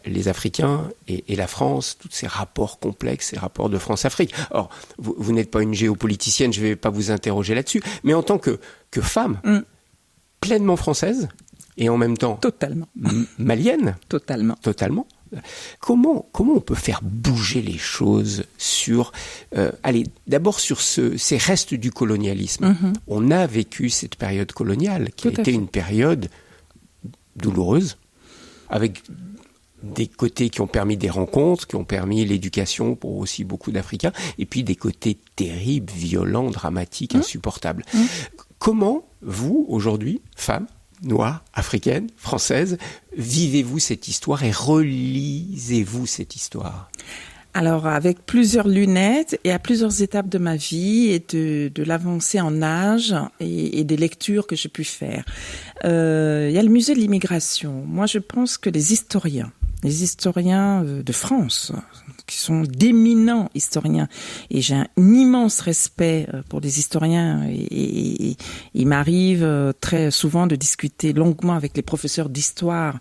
les Africains et la France, tous ces rapports complexes, ces rapports de France-Afrique. Or, vous n'êtes pas une géopoliticienne, je ne vais pas vous interroger là-dessus, mais en tant que femme, pleinement française, et en même temps Totalement. Malienne, Totalement. comment on peut faire bouger les choses sur, d'abord sur ces restes du colonialisme. On a vécu cette période coloniale qui a été une période douloureuse, avec des côtés qui ont permis des rencontres, qui ont permis l'éducation pour aussi beaucoup d'Africains, et puis des côtés terribles, violents, dramatiques, insupportables. Comment, vous, aujourd'hui, femme, noire, africaine, française, vivez-vous cette histoire et relisez-vous cette histoire ? Alors, avec plusieurs lunettes et à plusieurs étapes de ma vie et de l'avancée en âge et des lectures que j'ai pu faire. Il y a le musée de l'immigration. Moi, je pense que les historiens les historiens de France, qui sont d'éminents historiens. Et j'ai un immense respect pour les historiens. Et il m'arrive très souvent de discuter longuement avec les professeurs d'histoire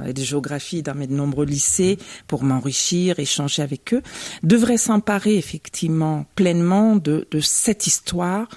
et de géographie dans mes nombreux lycées pour m'enrichir, échanger avec eux, devraient s'emparer effectivement pleinement de cette histoire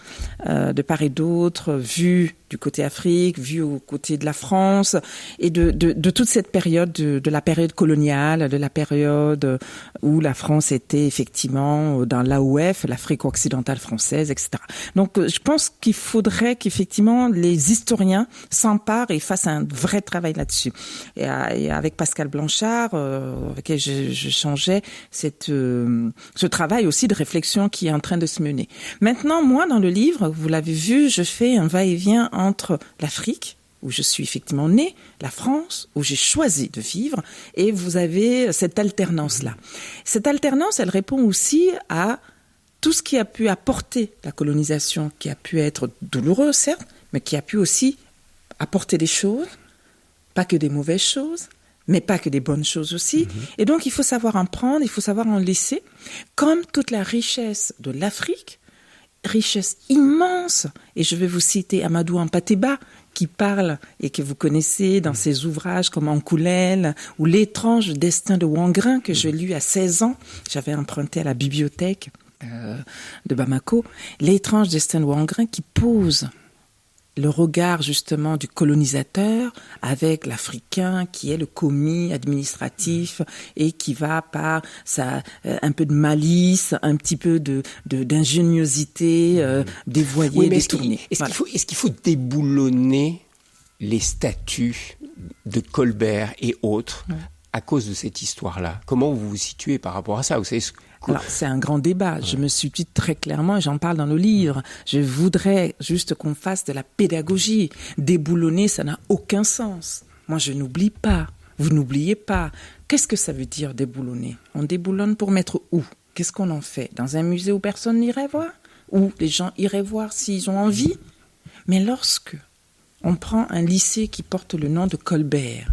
de part et d'autre, vue du côté Afrique, vue au côté de la France, et de toute cette période, de la période coloniale, de la période où la France était effectivement dans l'AOF, l'Afrique occidentale française, etc. Donc je pense qu'il faudrait qu'effectivement les historiens s'emparent et fassent un vrai travail là-dessus. Et avec Pascal Blanchard, avec qui j'échangeais, ce travail aussi de réflexion qui est en train de se mener. Maintenant, moi, dans le livre, vous l'avez vu, je fais un va-et-vient entre l'Afrique, où je suis effectivement née, la France, où j'ai choisi de vivre, et vous avez cette alternance-là. Cette alternance, elle répond aussi à tout ce qui a pu apporter la colonisation, qui a pu être douloureux, certes, mais qui a pu aussi apporter des choses, pas que des mauvaises choses, mais pas que des bonnes choses aussi. Et donc, il faut savoir en prendre, il faut savoir en laisser, comme toute la richesse de l'Afrique, richesse immense. Et je vais vous citer Amadou Hampâté-Bâ, qui parle et que vous connaissez dans ses ouvrages comme Ankoulel ou L'étrange destin de Wangrin, que je lus à 16 ans. J'avais emprunté à la bibliothèque de Bamako. L'étrange destin de Wangrin qui pose le regard justement du colonisateur avec l'Africain qui est le commis administratif et qui va par un peu de malice, un petit peu d'ingéniosité dévoyer, détourner. Est-ce qu'il faut déboulonner les statuts de Colbert et autres à cause de cette histoire-là? Comment vous vous situez par rapport à ça? Vous savez Alors, c'est un grand débat. Je me suis dit très clairement, et j'en parle dans le livre, je voudrais juste qu'on fasse de la pédagogie. Déboulonner, ça n'a aucun sens. Moi, je n'oublie pas. Vous n'oubliez pas. Qu'est-ce que ça veut dire déboulonner? On déboulonne pour mettre où? Qu'est-ce qu'on en fait? Dans un musée où personne n'irait voir? Où les gens iraient voir s'ils ont envie? Mais lorsque on prend un lycée qui porte le nom de Colbert,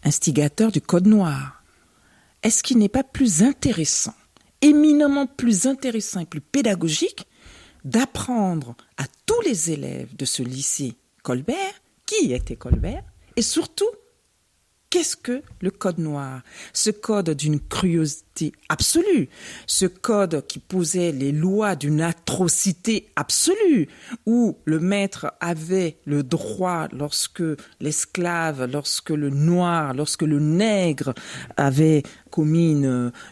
instigateur du Code noir, est-ce qu'il n'est pas plus intéressant, éminemment plus intéressant et plus pédagogique d'apprendre à tous les élèves de ce lycée Colbert, qui était Colbert, et surtout, qu'est-ce que le Code noir? Ce code d'une cruauté absolue, ce code qui posait les lois d'une atrocité absolue, où le maître avait le droit, lorsque l'esclave, lorsque le noir, lorsque le nègre avait commis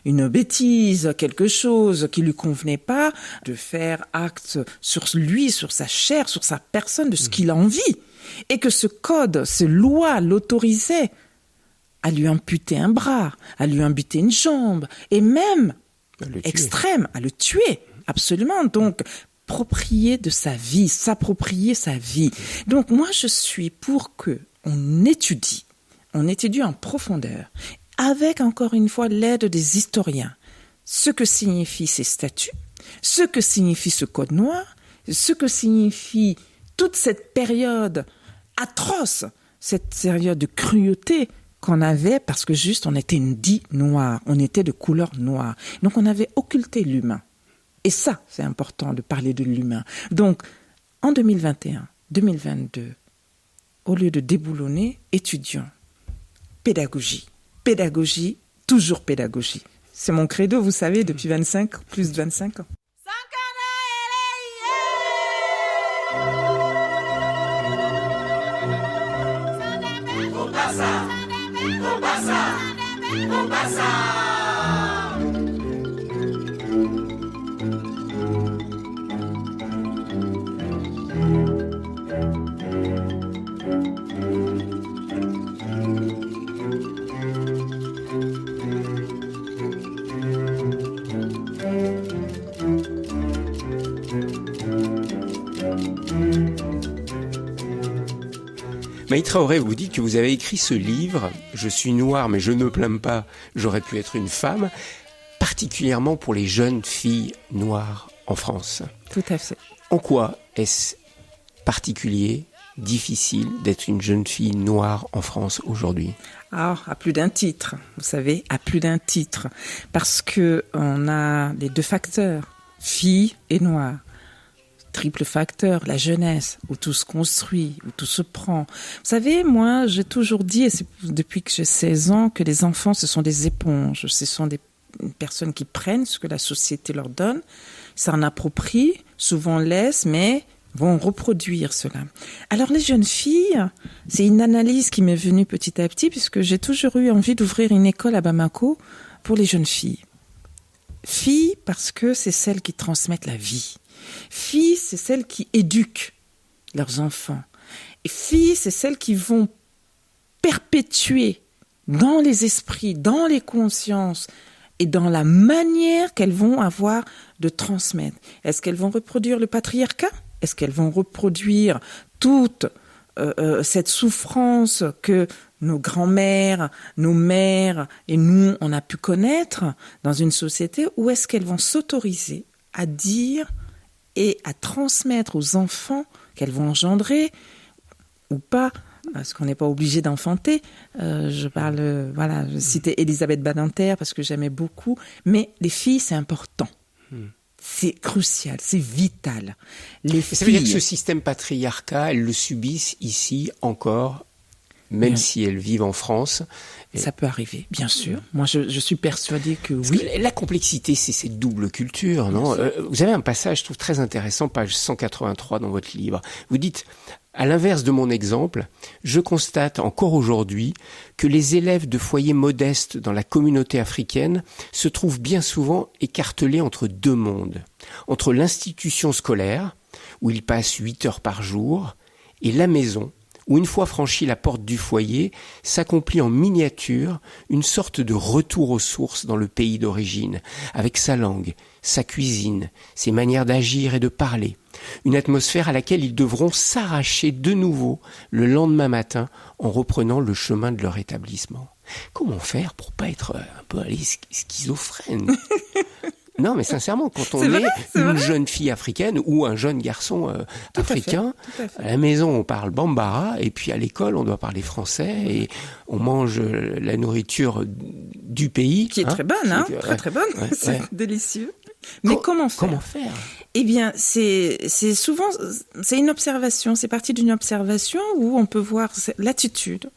une bêtise, quelque chose qui lui convenait pas, de faire acte sur lui, sur sa chair, sur sa personne, de ce qu'il a envie. Et que ce code, ces lois l'autorisaient à lui amputer un bras, à lui amputer une jambe, et même, extrême, à le tuer, absolument. Donc, s'approprier sa vie. Donc, moi, je suis pour que on étudie en profondeur, avec, encore une fois, l'aide des historiens, ce que signifient ces statuts, ce que signifie ce code noir, ce que signifie toute cette période atroce, cette période de cruauté qu'on avait parce que juste on était dit noir, on était de couleur noire. Donc on avait occulté l'humain. Et ça, c'est important de parler de l'humain. Donc en 2021, 2022, au lieu de déboulonner, étudions. Pédagogie, toujours pédagogie. C'est mon credo, vous savez, depuis plus de 25 ans. Maï Traoré, vous dites que vous avez écrit ce livre, « Je suis noir mais je ne me plains pas, j'aurais pu être une femme », particulièrement pour les jeunes filles noires en France. Tout à fait. En quoi est-ce particulier difficile d'être une jeune fille noire en France aujourd'hui? Ah, à plus d'un titre, vous savez, à plus d'un titre. Parce que on a les deux facteurs, fille et noire. Triple facteur, la jeunesse, où tout se construit, où tout se prend. Vous savez, moi, j'ai toujours dit, et c'est depuis que j'ai 16 ans, que les enfants, ce sont des éponges. Ce sont des personnes qui prennent ce que la société leur donne, s'en approprient, souvent laissent, mais vont reproduire cela. Alors, les jeunes filles, c'est une analyse qui m'est venue petit à petit, puisque j'ai toujours eu envie d'ouvrir une école à Bamako pour les jeunes filles. Filles, parce que c'est celles qui transmettent la vie. Filles, c'est celles qui éduquent leurs enfants. Et filles, c'est celles qui vont perpétuer dans les esprits, dans les consciences et dans la manière qu'elles vont avoir de transmettre. Est-ce qu'elles vont reproduire le patriarcat ? Est-ce qu'elles vont reproduire toute cette souffrance que nos grands-mères, nos mères et nous, on a pu connaître dans une société? Ou est-ce qu'elles vont s'autoriser à dire et à transmettre aux enfants qu'elles vont engendrer ou pas, parce qu'on n'est pas obligé d'enfanter. Je citais Elisabeth Badinter parce que j'aimais beaucoup, mais les filles, c'est important. C'est crucial, c'est vital. Ça veut dire que ce système patriarcat, elles le subissent ici encore, même si elles vivent en France. Ça peut arriver, bien sûr. Moi, je suis persuadée que oui. Que la complexité, c'est cette double culture, non ? Vous avez un passage, je trouve, très intéressant, page 183 dans votre livre. Vous dites, à l'inverse de mon exemple, je constate encore aujourd'hui que les élèves de foyers modestes dans la communauté africaine se trouvent bien souvent écartelés entre deux mondes. Entre l'institution scolaire, où ils passent 8 heures par jour, et la maison, où une fois franchie la porte du foyer, s'accomplit en miniature une sorte de retour aux sources dans le pays d'origine, avec sa langue, sa cuisine, ses manières d'agir et de parler. Une atmosphère à laquelle ils devront s'arracher de nouveau le lendemain matin en reprenant le chemin de leur établissement. Comment faire pour pas être un peu schizophrène ? Non, mais sincèrement, quand on est une jeune fille africaine ou un jeune garçon africain, à la maison on parle bambara et puis à l'école on doit parler français et on mange la nourriture du pays. Qui est très bonne, très bonne, c'est délicieux. Mais comment faire ? Eh bien, c'est souvent, c'est une observation, c'est parti d'une observation où on peut voir l'attitude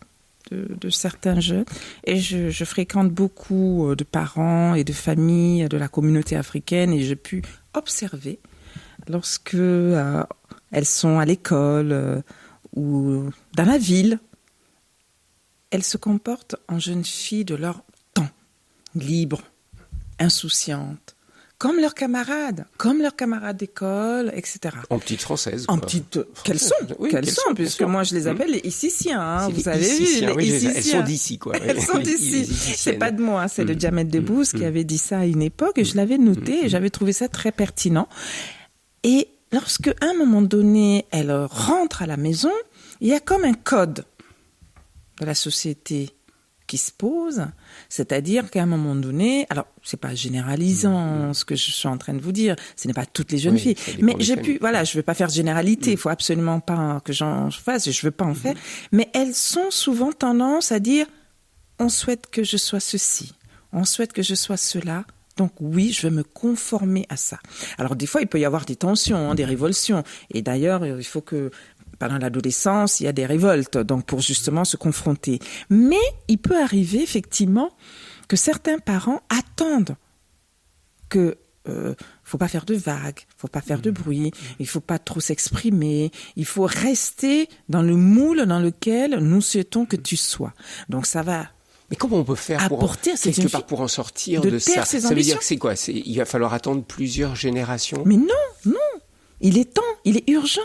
de certains jeunes. Et je fréquente beaucoup de parents et de familles de la communauté africaine et j'ai pu observer lorsque elles sont à l'école ou dans la ville, elles se comportent en jeunes filles de leur temps, libres, insouciantes. Comme leurs camarades d'école, etc. En petites françaises. En petites, qu'elles sont, puisque moi je les appelle les Ississiens, vous avez vu, les Ississiens. Elles sont d'ici, quoi. Elles sont d'ici. C'est pas de moi, c'est le Djamet Debbouze qui avait dit ça à une époque, et je l'avais noté, et j'avais trouvé ça très pertinent. Et lorsque, à un moment donné, elles rentrent à la maison, il y a comme un code de la société qui se pose, c'est-à-dire qu'à un moment donné, alors c'est pas généralisant ce que je suis en train de vous dire, ce n'est pas toutes les jeunes filles, mais je veux pas faire généralité, il faut absolument pas que j'en fasse, je veux pas en faire, mais elles sont souvent tendance à dire, on souhaite que je sois ceci, on souhaite que je sois cela, donc oui, je vais me conformer à ça. Alors des fois, il peut y avoir des tensions, des révulsions, et d'ailleurs, il faut que pendant l'adolescence, il y a des révoltes, donc pour justement se confronter. Mais il peut arriver effectivement que certains parents attendent que faut pas faire de vagues, faut pas faire de bruit, il faut pas trop s'exprimer, il faut rester dans le moule dans lequel nous souhaitons que tu sois. Donc ça va. Mais comment on peut faire pour en sortir de ça ? Ça veut dire que c'est quoi ? Il va falloir attendre plusieurs générations ? Mais non, il est temps, il est urgent.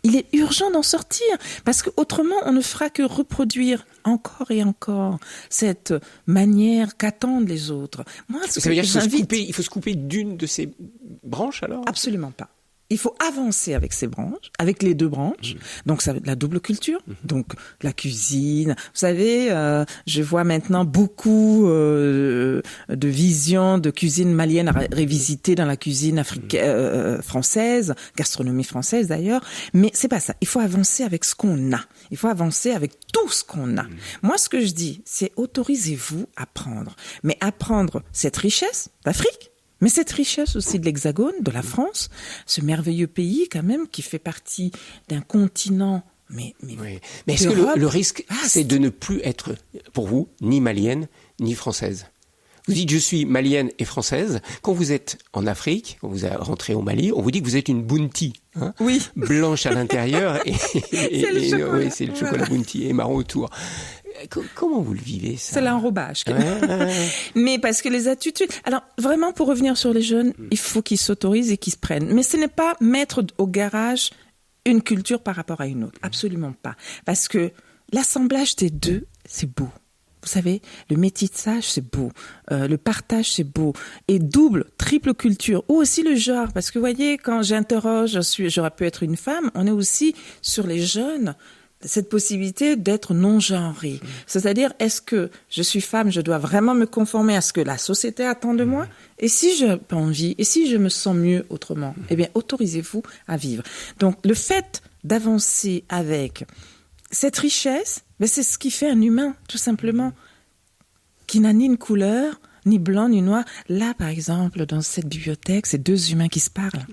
Il est urgent d'en sortir, parce qu'autrement, on ne fera que reproduire encore et encore cette manière qu'attendent les autres. Moi, ça veut dire qu'il faut se couper d'une de ces branches, alors ? Absolument pas. il faut avancer avec ces branches, avec les deux branches. Donc, ça va être la double culture. Donc, la cuisine. Vous savez, je vois maintenant beaucoup de visions de cuisine malienne révisitées dans la cuisine africaine, française, gastronomie française d'ailleurs. Mais c'est pas ça. Il faut avancer avec ce qu'on a. Il faut avancer avec tout ce qu'on a. Moi, ce que je dis, c'est autorisez-vous à prendre. Mais apprendre cette richesse d'Afrique, mais cette richesse aussi de l'Hexagone, de la France, ce merveilleux pays quand même qui fait partie d'un continent. Mais est-ce que le risque, c'est de ne plus être, pour vous, ni malienne, ni française? Vous dites, je suis malienne et française. Quand vous êtes en Afrique, quand vous rentrez au Mali, on vous dit que vous êtes une bounty. Hein, oui. Blanche à l'intérieur c'est le chocolat. Oui, c'est le chocolat bounty et marron autour. Comment vous le vivez, ça? C'est l'enrobage. Mais parce que les attitudes... Alors, vraiment, pour revenir sur les jeunes, il faut qu'ils s'autorisent et qu'ils se prennent. Mais ce n'est pas mettre au garage une culture par rapport à une autre. Absolument pas. Parce que l'assemblage des deux, c'est beau. Vous savez, le métissage, c'est beau. Le partage, c'est beau. Et double, triple culture. Ou aussi le genre. Parce que, vous voyez, quand j'interroge, j'aurais pu être une femme, on est aussi sur les jeunes... cette possibilité d'être non-genrée. C'est-à-dire, est-ce que je suis femme, je dois vraiment me conformer à ce que la société attend de moi? Et si je n'ai pas envie, et si je me sens mieux autrement, eh bien, autorisez-vous à vivre. Donc, le fait d'avancer avec cette richesse, ben, c'est ce qui fait un humain, tout simplement, qui n'a ni une couleur, ni blanc, ni noir. Là, par exemple, dans cette bibliothèque, c'est deux humains qui se parlent.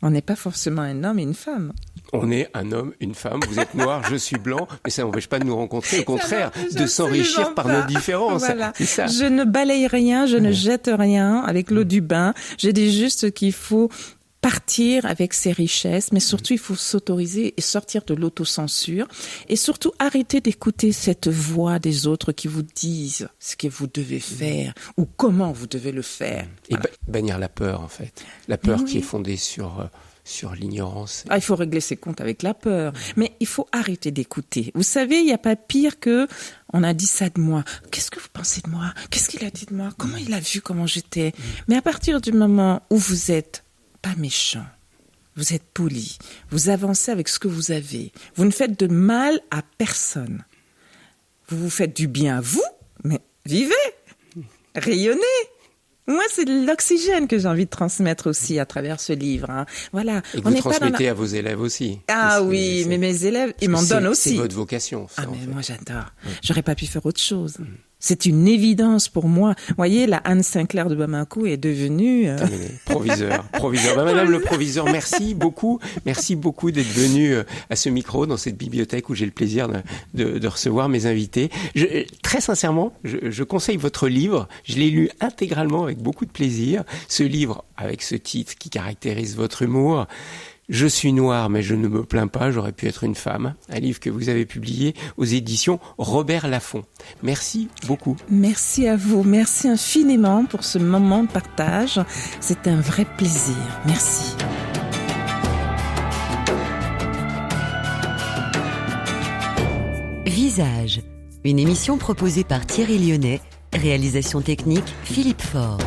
On n'est pas forcément un homme et une femme. On est un homme, une femme, vous êtes noir, je suis blanc, mais ça n'empêche pas de nous rencontrer, au contraire, de s'enrichir par nos différences. Voilà. C'est ça. Je ne balaye rien, je ne jette rien avec l'eau du bain. Je dis juste qu'il faut partir avec ses richesses, mais surtout il faut s'autoriser et sortir de l'autocensure et surtout arrêter d'écouter cette voix des autres qui vous disent ce que vous devez faire ou comment vous devez le faire. Voilà. Et bannir la peur, en fait. La peur qui est fondée sur l'ignorance. Il faut régler ses comptes avec la peur. Mais il faut arrêter d'écouter. Vous savez, il n'y a pas pire que on a dit ça de moi. Qu'est-ce que vous pensez de moi? Qu'est-ce qu'il a dit de moi? Comment il a vu comment j'étais? Mais à partir du moment où vous êtes pas méchant, vous êtes poli, vous avancez avec ce que vous avez, vous ne faites de mal à personne. Vous vous faites du bien à vous, mais vivez, rayonnez. Moi, c'est de l'oxygène que j'ai envie de transmettre aussi à travers ce livre. Hein. Voilà. Et que vous transmettez à vos élèves aussi. Ah oui, mais mes élèves, ils m'en donnent aussi. C'est votre vocation. Ça, mais moi, j'adore. J'aurais pas pu faire autre chose. C'est une évidence pour moi. Vous voyez, la Anne Sinclair de Bamako est devenue... Proviseur. Madame le proviseur, merci beaucoup. Merci beaucoup d'être venue à ce micro, dans cette bibliothèque où j'ai le plaisir de recevoir mes invités. Très sincèrement, je conseille votre livre. Je l'ai lu intégralement avec beaucoup de plaisir. Ce livre, avec ce titre qui caractérise votre humour... Je suis noir, mais je ne me plains pas, j'aurais pu être une femme. Un livre que vous avez publié aux éditions Robert Laffont. Merci beaucoup. Merci à vous. Merci infiniment pour ce moment de partage. C'est un vrai plaisir. Merci. Visage, une émission proposée par Thierry Lyonnais, réalisation technique Philippe Faure.